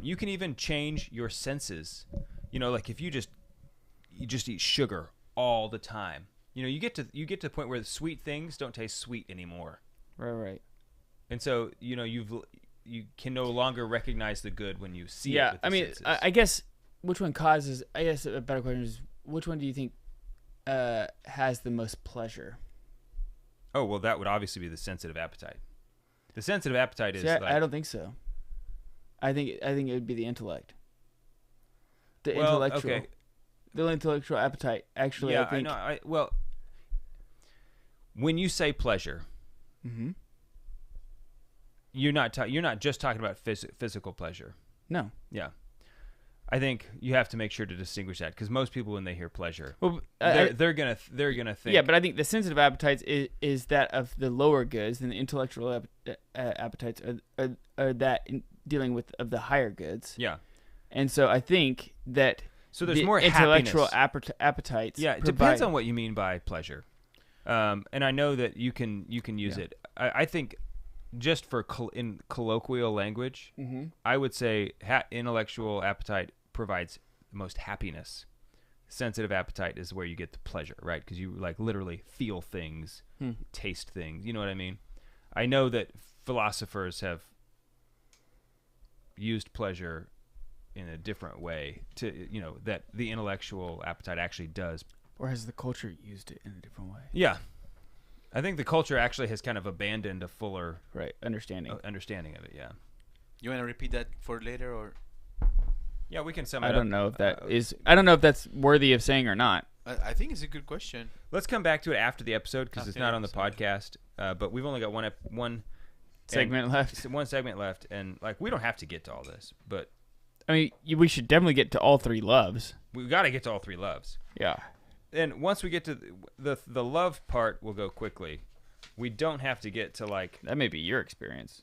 You can even change your senses. You know, like if you just eat sugar all the time. You know, you get to the point where the sweet things don't taste sweet anymore. Right. And so, you know, you can no longer recognize the good when you see it. Yeah, with the I mean, senses. I guess which one causes? I guess a better question is which one do you think has the most pleasure? Oh well, that would obviously be the sensitive appetite. The sensitive appetite is. I don't think so. I think it would be the intellect. The intellectual appetite. Actually, yeah, I think. I know. Well, when you say pleasure, you're not just talking about physical pleasure. No. Yeah. I think you have to make sure to distinguish that because most people, when they hear pleasure, they're gonna think. Yeah, but I think the sensitive appetites is that of the lower goods, and the intellectual appetites are that dealing with of the higher goods. Yeah. And so I think that. So there's more intellectual happiness. appetites. Yeah, it depends on what you mean by pleasure, and I know that you can use it. I think just for in colloquial language, I would say intellectual appetite provides the most happiness. Sensitive appetite is where you get the pleasure, right? Because you like literally feel things, taste things. You know what I mean? I know that philosophers have used pleasure in a different way to, you know, that the intellectual appetite actually does. Or has the culture used it in a different way? Yeah. I think the culture actually has kind of abandoned a fuller understanding of it, yeah. You want to repeat that for later or? Yeah, we can sum it up. I don't know if that I don't know if that's worthy of saying or not. I think it's a good question. Let's come back to it after the episode because it's not on the podcast. But we've only got one segment left. One segment left, and like we don't have to get to all this, but I mean, we should definitely get to all 3 loves. We got to get to all 3 loves. Yeah. And once we get to the love part, we'll go quickly. We don't have to get to like that may be your experience.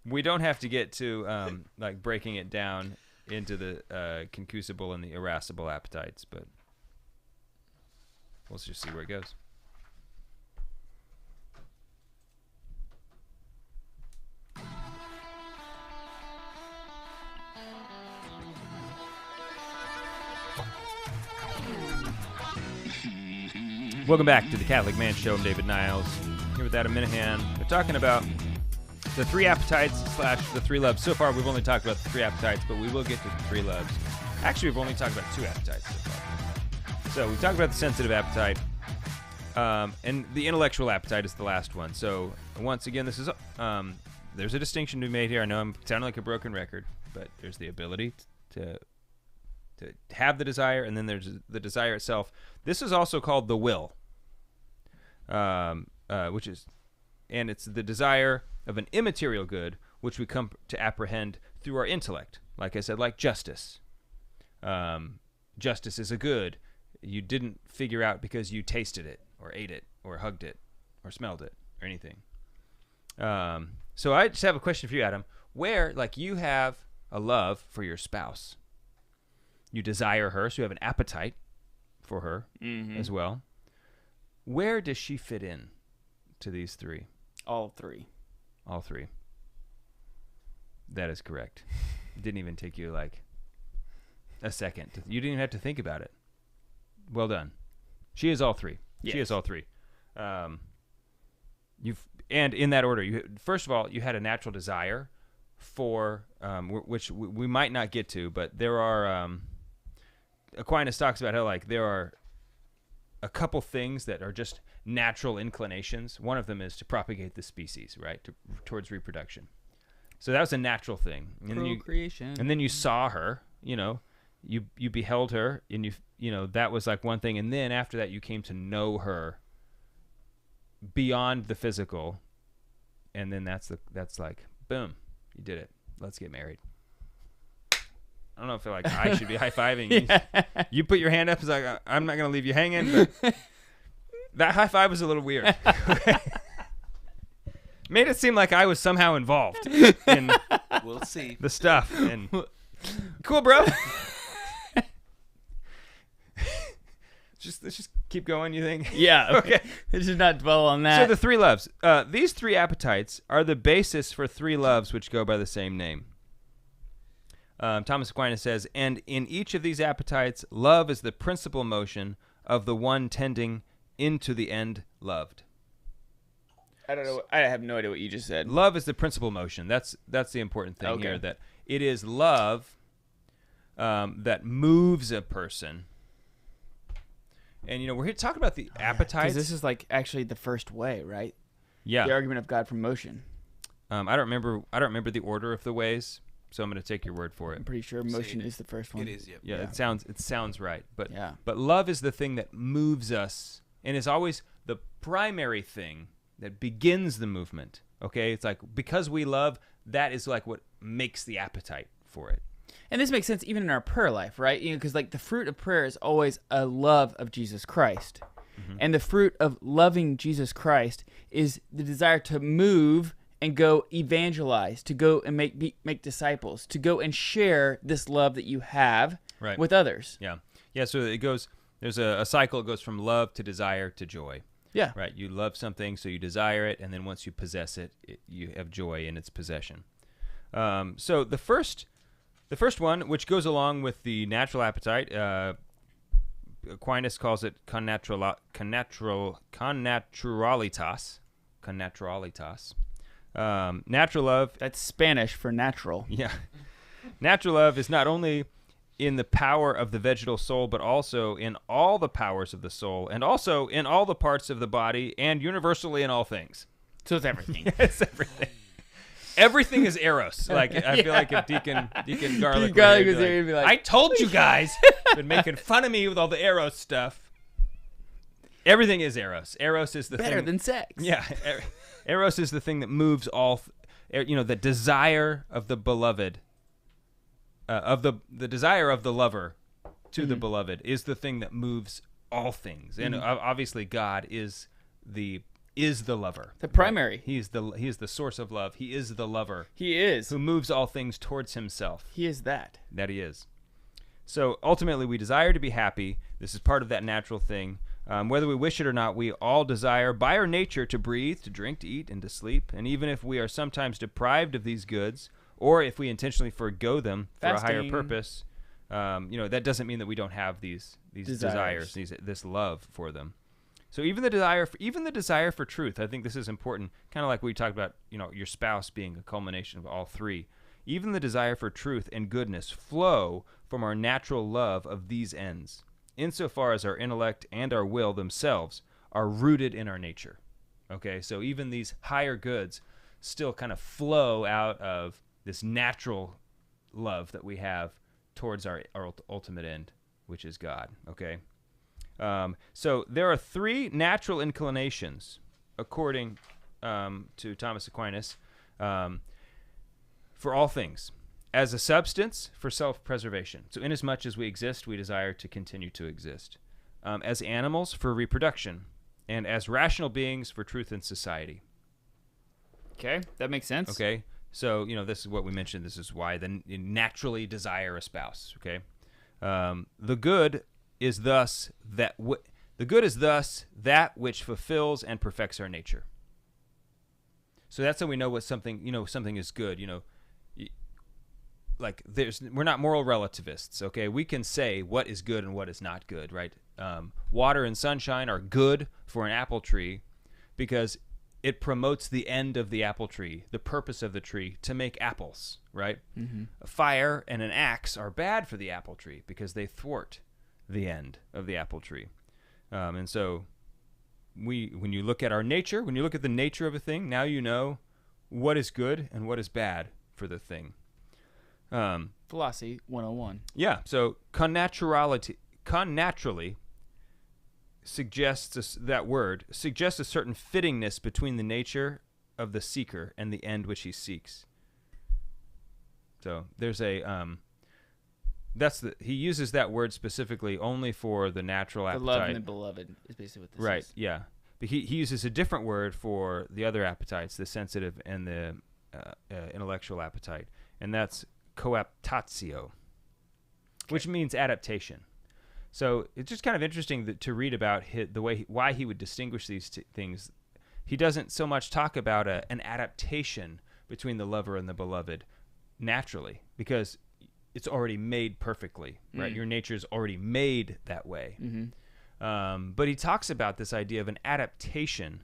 We don't have to get to like breaking it down into the concupiscible and the irascible appetites, but we'll just see where it goes. Welcome back to the Catholic Man Show. I'm David Niles, here with Adam Minahan. We're talking about the 3 appetites / the 3 loves. So far, we've only talked about the 3 appetites, but we will get to the 3 loves. Actually, we've only talked about 2 appetites so far. So we talked about the sensitive appetite, and the intellectual appetite is the last one. So once again, this is there's a distinction to be made here. I know I'm sounding like a broken record, but there's the ability to to have the desire, and then there's the desire itself. This is also called the will, which is, and it's the desire of an immaterial good, which we come to apprehend through our intellect. Like I said, like justice. Justice is a good you didn't figure out because you tasted it or ate it or hugged it or smelled it or anything. So I just have a question for you, Adam. Where, like, you have a love for your spouse, you desire her, so you have an appetite for her as well. Where does she fit in to these three? All three. All three. That is correct. It didn't even take you like a second. You didn't even have to think about it. Well done. She is all three. Yes. She is all three. And in that order, first of all, you had a natural desire for, which we might not get to, but there are, Aquinas talks about how, like, there are a couple things that are just natural inclinations. One of them is to propagate the species, right, towards reproduction. So that was a natural thing. Procreation. And then you saw her, you beheld her, and that was like one thing. And then after that, you came to know her beyond the physical, and then that's like, boom, you did it. Let's get married. I don't know if I should be high-fiving. Yeah. You put your hand up. It's like, I'm not going to leave you hanging. But that high five was a little weird. Made it seem like I was somehow involved in we'll see the stuff. And cool, bro. Let's just keep going, you think? Yeah. Okay. Let's just not dwell on that. So the three loves. These three appetites are the basis for three loves which go by the same name. Thomas Aquinas says, and in each of these appetites, love is the principal motion of the one tending into the end loved. I don't know. I have no idea what you just said. Love is the principal motion. That's the important thing here. That it is love that moves a person. And we're here to talk about the appetites. Because this is like actually the first way, right? Yeah. The argument of God from motion. I don't remember the order of the ways, so I'm going to take your word for it. I'm pretty sure motion is the first one. It is. Yep. Yeah. It sounds right. But yeah. But love is the thing that moves us, and is always the primary thing that begins the movement. Okay, it's like, because we love, that is like what makes the appetite for it. And this makes sense even in our prayer life, right? Because like the fruit of prayer is always a love of Jesus Christ. Mm-hmm. And the fruit of loving Jesus Christ is the desire to move and go evangelize, to go and make disciples, to go and share this love that you have with others. Yeah. Yeah, so it goes, there's a cycle. It goes from love to desire to joy. Yeah. Right. You love something, so you desire it, and then once you possess it, you have joy in its possession. So the first one, which goes along with the natural appetite, Aquinas calls it connaturalitas. Natural love. That's Spanish for natural. Yeah. Natural love is not only in the power of the vegetal soul, but also in all the powers of the soul, and also in all the parts of the body, and universally in all things. So it's everything. It's everything. Everything is eros. Like, I feel like if Deacon Garlic was there, he'd be like, I told you guys. Been making fun of me with all the eros stuff. Everything is eros. Eros is the better thing. than sex. Yeah. Eros is the thing that moves all, the desire of the beloved, of the desire of the lover to the beloved is the thing that moves all things. And obviously God is the lover. The primary. Right? He is the source of love. He is the lover. He is. Who moves all things towards himself. He is that. That he is. So ultimately we desire to be happy. This is part of that natural thing. Whether we wish it or not, we all desire by our nature to breathe, to drink, to eat, and to sleep. And even if we are sometimes deprived of these goods, or if we intentionally forgo them for a higher purpose, that doesn't mean that we don't have these desires, this love for them. So even the desire for truth, I think this is important. Kind of like we talked about, your spouse being a culmination of all three. Even the desire for truth and goodness flow from our natural love of these ends, insofar as our intellect and our will themselves are rooted in our nature. Okay, so even these higher goods still kind of flow out of this natural love that we have towards our ultimate end, which is God. Okay. So there are 3 natural inclinations, according to Thomas Aquinas, for all things. As a substance, for self-preservation. So inasmuch as we exist, we desire to continue to exist. As animals, for reproduction. And as rational beings, for truth and society. Okay, that makes sense. Okay, so, this is what we mentioned. This is why you naturally desire a spouse. Okay, the good is thus that which fulfills and perfects our nature. So that's how we know what something, something is good. We're not moral relativists, okay? We can say what is good and what is not good, right? Water and sunshine are good for an apple tree because it promotes the end of the apple tree, the purpose of the tree, to make apples, right? Mm-hmm. A fire and an axe are bad for the apple tree because they thwart the end of the apple tree. And so when you look at our nature, when you look at the nature of a thing, now you know what is good and what is bad for the thing. Philosophy 101. Yeah, so connaturally suggests suggests a certain fittingness between the nature of the seeker and the end which he seeks. So there's a he uses that word specifically only for the natural appetite. The love and the beloved is basically what this is. Right, yeah. But he uses a different word for the other appetites, the sensitive and the intellectual appetite, and that's coaptatio, which means adaptation. So it's just kind of interesting to read about why he would distinguish these things. He doesn't so much talk about an adaptation between the lover and the beloved naturally, because it's already made perfectly, right? Your nature's already made that way. Mm-hmm. But he talks about this idea of an adaptation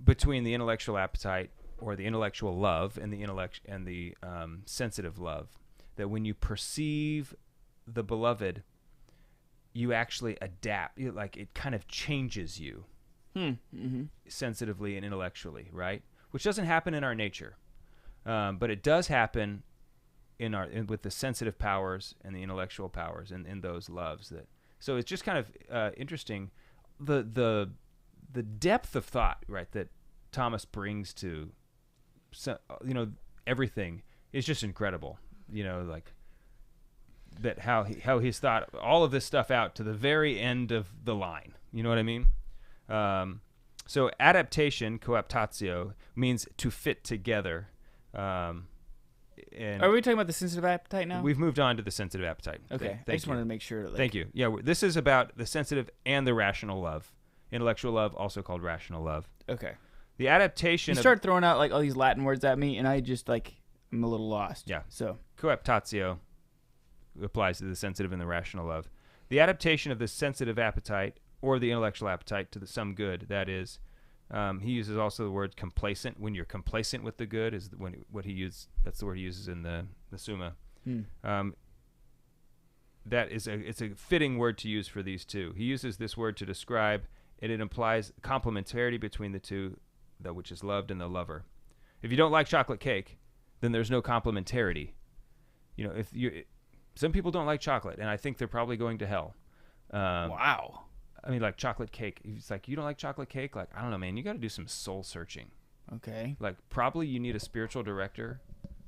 between the intellectual appetite or the intellectual love and the sensitive love. That when you perceive the beloved, you actually adapt. It kind of changes you, sensitively and intellectually, right? Which doesn't happen in our nature, but it does happen with the sensitive powers and the intellectual powers and in those loves. So it's just kind of interesting, the depth of thought, right, that Thomas brings to everything is just incredible. That how he's thought all of this stuff out to the very end of the line. You know what I mean? So adaptation, coaptatio, means to fit together. And are we talking about the sensitive appetite now? We've moved on to the sensitive appetite. Okay, I just wanted to make sure. Thank you. Yeah, this is about the sensitive and the rational love. Intellectual love, also called rational love. Okay. The adaptation. You start throwing out all these Latin words at me, and I just I'm a little lost. Yeah. So coaptatio applies to the sensitive and the rational love. The adaptation of the sensitive appetite or the intellectual appetite to some good. That is, he uses also the word complacent. When you're complacent with the good is what he uses. That's the word he uses in the Summa. That is it's a fitting word to use for these two. He uses this word to describe, and it implies complementarity between the two, that which is loved and the lover. If you don't like chocolate cake, then there's no complementarity. Some people don't like chocolate, and I think they're probably going to hell. Wow. I mean, chocolate cake. It's you don't like chocolate cake? I don't know, man. You got to do some soul searching. Okay. Probably you need a spiritual director.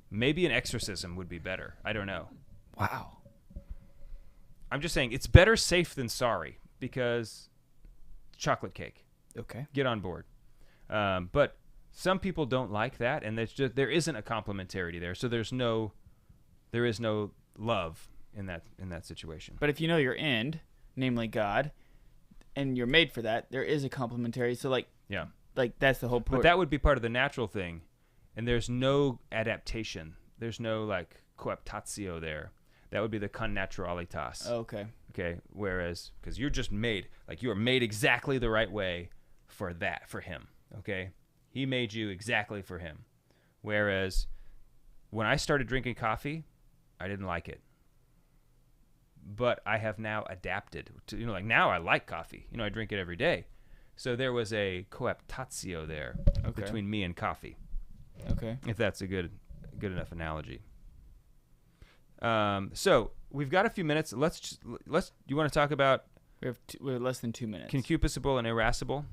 Maybe an exorcism would be better. I don't know. Wow. I'm just saying it's better safe than sorry, because chocolate cake. Okay. Get on board. But some people don't like that, and there isn't a complementarity there. So there is no love in that situation. But if you know your end, namely God, and you're made for that, there is a complementary. So yeah, that's the whole point. But that would be part of the natural thing, and there's no adaptation. There's no coaptatio there. That would be the connaturalitas. Oh, okay. Okay. Whereas, because you're just made, you are made exactly the right way for him. Okay. He made you exactly for him. Whereas, when I started drinking coffee, I didn't like it. But I have now adapted to, now I like coffee. I drink it every day. So there was a coaptatio there between me and coffee. Okay. If that's a good enough analogy. So we've got a few minutes. Let's. You want to talk about? We have less than 2 minutes. Concupiscible and irascible.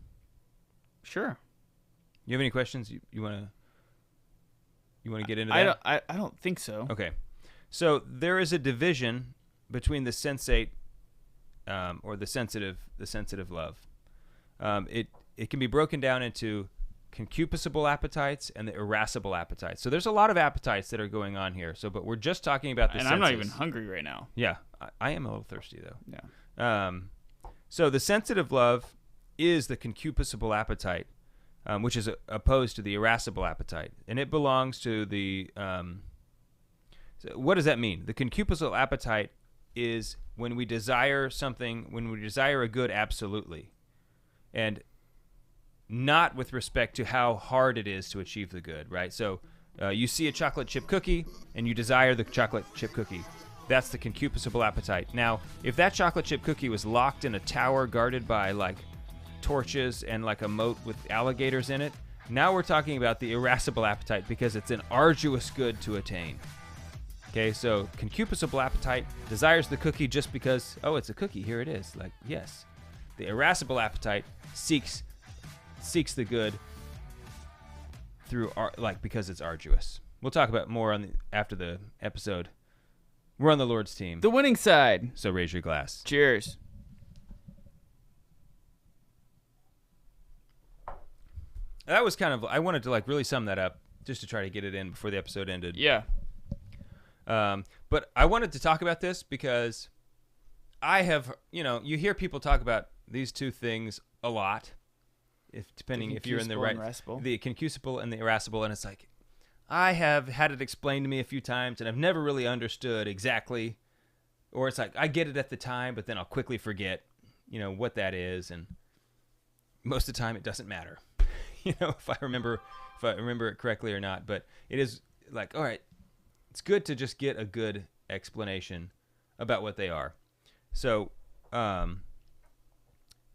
Sure. You have any questions? You want to get into that? I don't think so. Okay. So there is a division between the sensate or the sensitive love. It can be broken down into concupiscible appetites and the irascible appetites. So there's a lot of appetites that are going on here. But we're just talking about the And senses. I'm not even hungry right now. Yeah, I am a little thirsty though. Yeah. So the sensitive love is the concupiscible appetite, which is opposed to the irascible appetite, and it belongs to the. So what does that mean? The concupiscible appetite is when we desire something, when we desire a good absolutely, and not with respect to how hard it is to achieve the good, right? So you see a chocolate chip cookie and you desire the chocolate chip cookie. That's the concupiscible appetite. Now, if that chocolate chip cookie was locked in a tower guarded by like torches and like a moat with alligators in it, now we're talking about the irascible appetite because it's an arduous good to attain. Okay, so concupiscible appetite desires the cookie just because, oh, it's a cookie, here it is. Like, yes. The irascible appetite seeks the good through because it's arduous. We'll talk about more after the episode. We're on the Lord's team. The winning side. So raise your glass. Cheers. That was kind of, I wanted to like really sum that up just to try to get it in before the episode ended. Yeah. But I wanted to talk about this because I have, you hear people talk about these two things a lot, depending if you're in the right, the concupiscible and the irascible, and it's like, I have had it explained to me a few times, and I've never really understood exactly, or it's like, I get it at the time, but then I'll quickly forget, what that is, and most of the time it doesn't matter, if I remember it correctly or not, but it is like, all right, it's good to just get a good explanation about what they are. So, the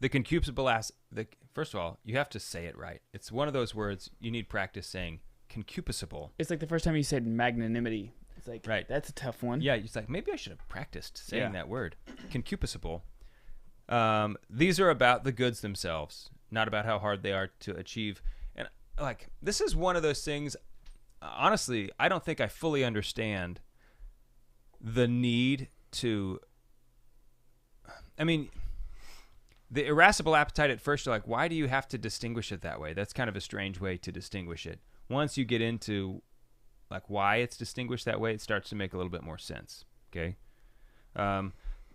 concupiscible first of all, you have to say it right. It's one of those words you need practice saying. Concupiscible. It's like the first time you said magnanimity. It's like, right. That's a tough one. Yeah, it's like, maybe I should have practiced saying that word. Concupiscible. These are about the goods themselves, not about how hard they are to achieve. And like, this is one of those things, honestly, I don't think I fully understand the need to, the irascible appetite at first, you're like, why do you have to distinguish it that way? That's kind of a strange way to distinguish it. Once you get into like why it's distinguished that way, it starts to make a little bit more sense. Okay,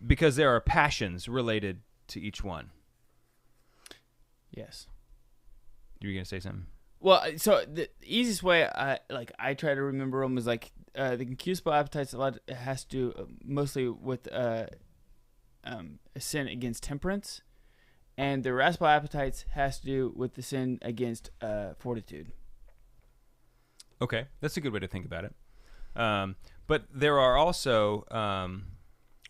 because there are passions related to each one. Yes. You were gonna say something? Well, so the easiest way I try to remember them is like the concupiscible appetites. It has to do mostly with a sin against temperance, and the irascible appetites has to do with the sin against fortitude. Okay, that's a good way to think about it. But there are also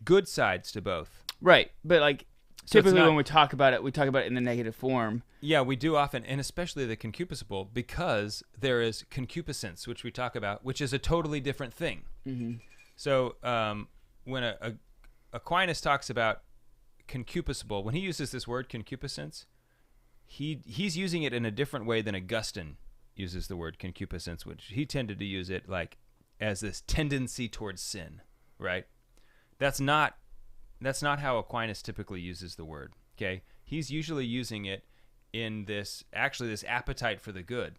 good sides to both. Right, but like typically when we talk about it in the negative form. Yeah, we do often, and especially the concupiscible, because there is concupiscence, which we talk about, which is a totally different thing. Mm-hmm. So when Aquinas talks about concupiscible, when he uses this word concupiscence, he's using it in a different way than Augustine uses the word concupiscence, which he tended to use it like as this tendency towards sin, right? That's not how Aquinas typically uses the word. Okay, he's usually using it in this appetite for the good,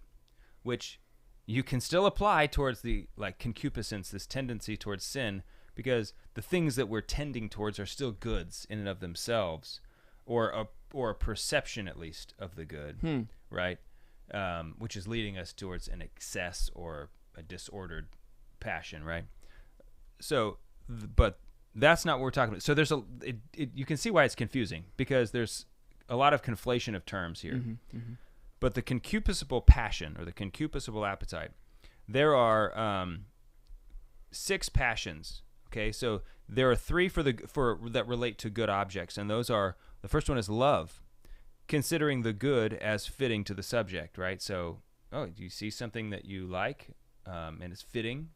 which you can still apply towards the like concupiscence, this tendency towards sin, because the things that we're tending towards are still goods in and of themselves, or a perception at least of the good, right? Which is leading us towards an excess or a disordered passion, right? So, but that's not what we're talking about. So there's you can see why it's confusing, because there's a lot of conflation of terms here. Mm-hmm, mm-hmm. But the concupiscible passion or the concupiscible appetite, there are 6 passions. Okay, so there are 3 that relate to good objects, and those are, the first one is love, considering the good as fitting to the subject, right? So, do you see something that you like, and it's fitting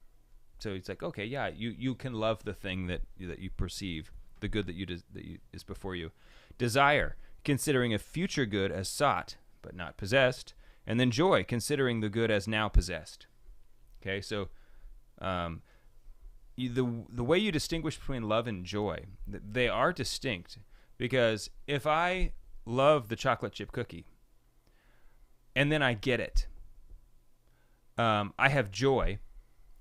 So it's like, okay, yeah, you can love the thing that you perceive, the good that is before you. Desire, considering a future good as sought but not possessed, and then joy, considering the good as now possessed. Okay, so the way you distinguish between love and joy, they are distinct, because if I love the chocolate chip cookie and then I get it, I have joy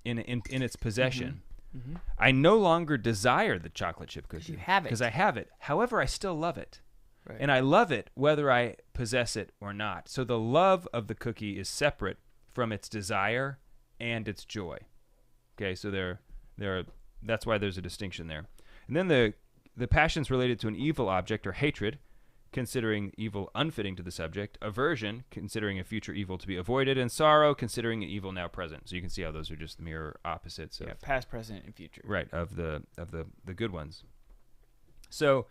in its possession. Mm-hmm. I no longer desire the chocolate chip cookie. You have it. Because I have it. However, I still love it. Right. And I love it whether I possess it or not. So the love of the cookie is separate from its desire and its joy. Okay, so that's why there's a distinction there. And then the passions related to an evil object or hatred, considering evil unfitting to the subject, aversion, considering a future evil to be avoided, and sorrow, considering an evil now present. So you can see how those are just the mirror opposites of past, present, and future. Right, of the good ones. So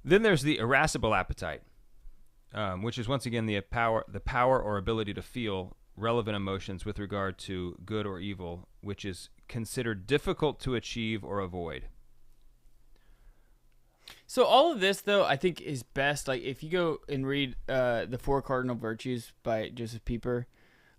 then there's the irascible appetite, which is once again the power or ability to feel relevant emotions with regard to good or evil, which is considered difficult to achieve or avoid. So all of this, though, I think is best. Like, if you go and read The Four Cardinal Virtues by Joseph Pieper,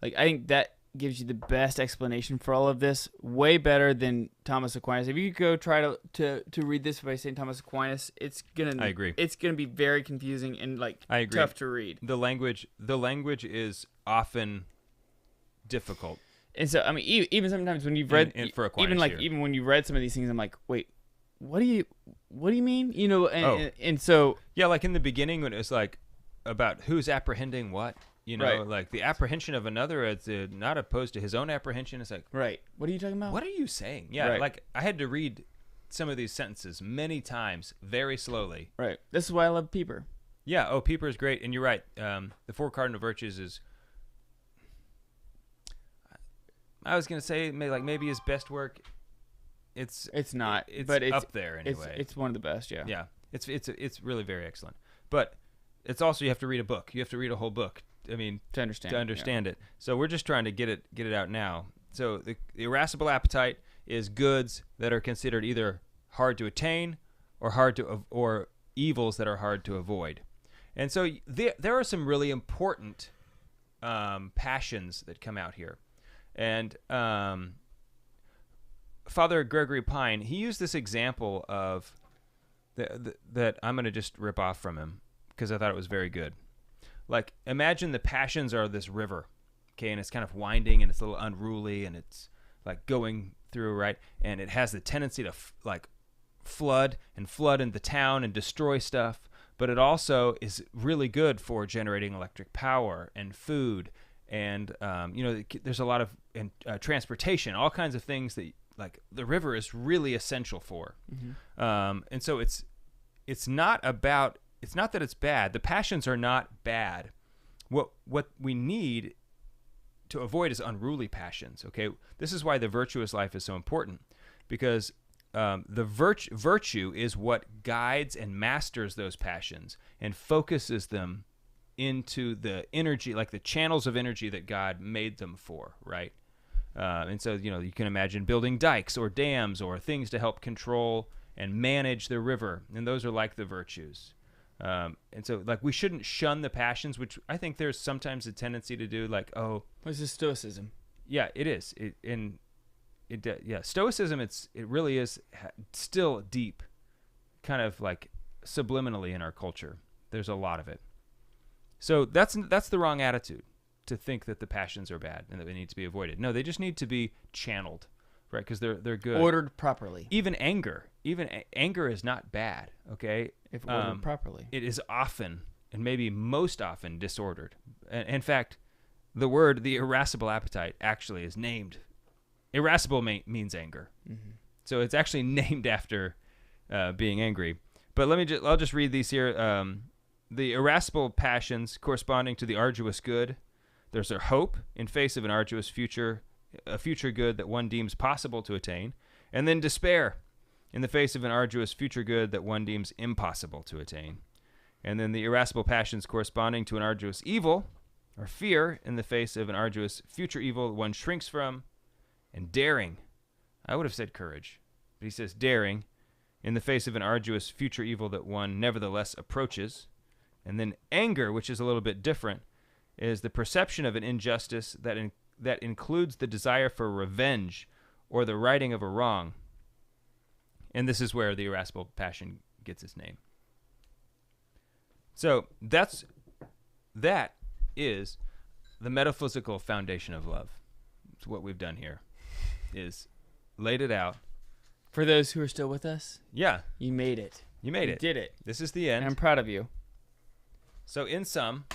like, I think that gives you the best explanation for all of this, way better than Thomas Aquinas. If you go try to read this by St. Thomas Aquinas, I agree. It's gonna be very confusing and tough to read. The language is often difficult. And so, I mean, even sometimes when you've read, even when you read some of these things, I'm like, wait, what do you mean? You know, and so yeah, like in the beginning when it was like about who's apprehending what, you know, right. Like the apprehension of another, it's not opposed to his own apprehension. It's like, right, what are you talking about? What are you saying? Yeah, right. Like I had to read some of these sentences many times, very slowly. Right. This is why I love Pieper. Yeah. Oh, Pieper is great, and you're right. The Four Cardinal Virtues is. I was gonna say maybe his best work. It's not, but it's up there anyway. It's one of the best, yeah. Yeah, it's really very excellent. But it's also you have to read a book. You have to read a whole book. I mean, to understand it. So we're just trying to get it out now. So the irascible appetite is goods that are considered either hard to attain or evils that are hard to avoid. And so there are some really important passions that come out here. And Father Gregory Pine, he used this example of that I'm going to just rip off from him because I thought it was very good. Like, imagine the passions are this river, okay, and it's kind of winding and it's a little unruly and it's like going through, right? And it has the tendency to flood into town and destroy stuff, but it also is really good for generating electric power and food and there's a lot of transportation, all kinds of things that like the river is really essential for. Mm-hmm. And so it's not that it's bad. The passions are not bad. What we need to avoid is unruly passions. Okay, this is why the virtuous life is so important, because the virtue is what guides and masters those passions and focuses them into the energy, like the channels of energy that God made them for, right? And so, you can imagine building dikes or dams or things to help control and manage the river, and those are like the virtues. And so, like, we shouldn't shun the passions, which I think there's sometimes a tendency to do, like, oh, what's this Stoicism? Yeah, it is. Stoicism. It really is still deep, kind of like subliminally in our culture. There's a lot of it. So that's the wrong attitude, to think that the passions are bad and that they need to be avoided. No, they just need to be channeled, right? Because they're good, ordered properly. Even anger is not bad. Okay, if ordered properly, it is often and maybe most often disordered. In fact, the irascible appetite actually is named. Irascible means anger, mm-hmm. So it's actually named after being angry. But I'll just read these here. The irascible passions corresponding to the arduous good. There's their hope in face of an arduous future, a future good that one deems possible to attain, and then despair in the face of an arduous future good that one deems impossible to attain. And then the irascible passions corresponding to an arduous evil, or fear in the face of an arduous future evil that one shrinks from, and daring I would have said courage. But he says daring in the face of an arduous future evil that one nevertheless approaches. And then anger, which is a little bit different, is the perception of an injustice that includes the desire for revenge or the righting of a wrong. And this is where the irascible passion gets its name. So that is the metaphysical foundation of love. It's what we've done here, is laid it out. For those who are still with us, yeah, you made it. You made You it. did it. This is the end. And I'm proud of you. So in sum,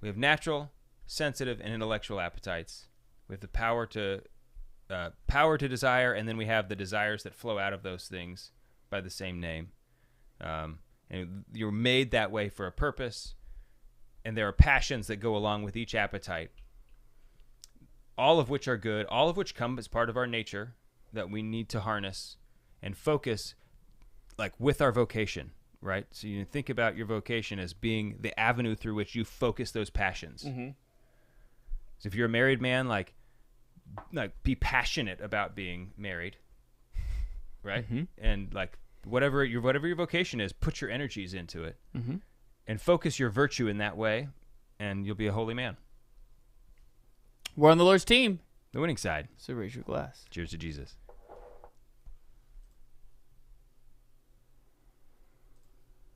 we have natural, sensitive, and intellectual appetites. We have the power to desire, and then we have the desires that flow out of those things by the same name. And you're made that way for a purpose, and there are passions that go along with each appetite, all of which are good, all of which come as part of our nature that we need to harness and focus, like with our vocation, right? So you think about your vocation as being the avenue through which you focus those passions. Mm-hmm. So if you're a married man, like be passionate about being married, right? Mm-hmm. And like whatever your vocation is, put your energies into it, mm-hmm. and focus your virtue in that way, and you'll be a holy man. We're on the Lord's team. The winning side. So raise your glass. Cheers to Jesus.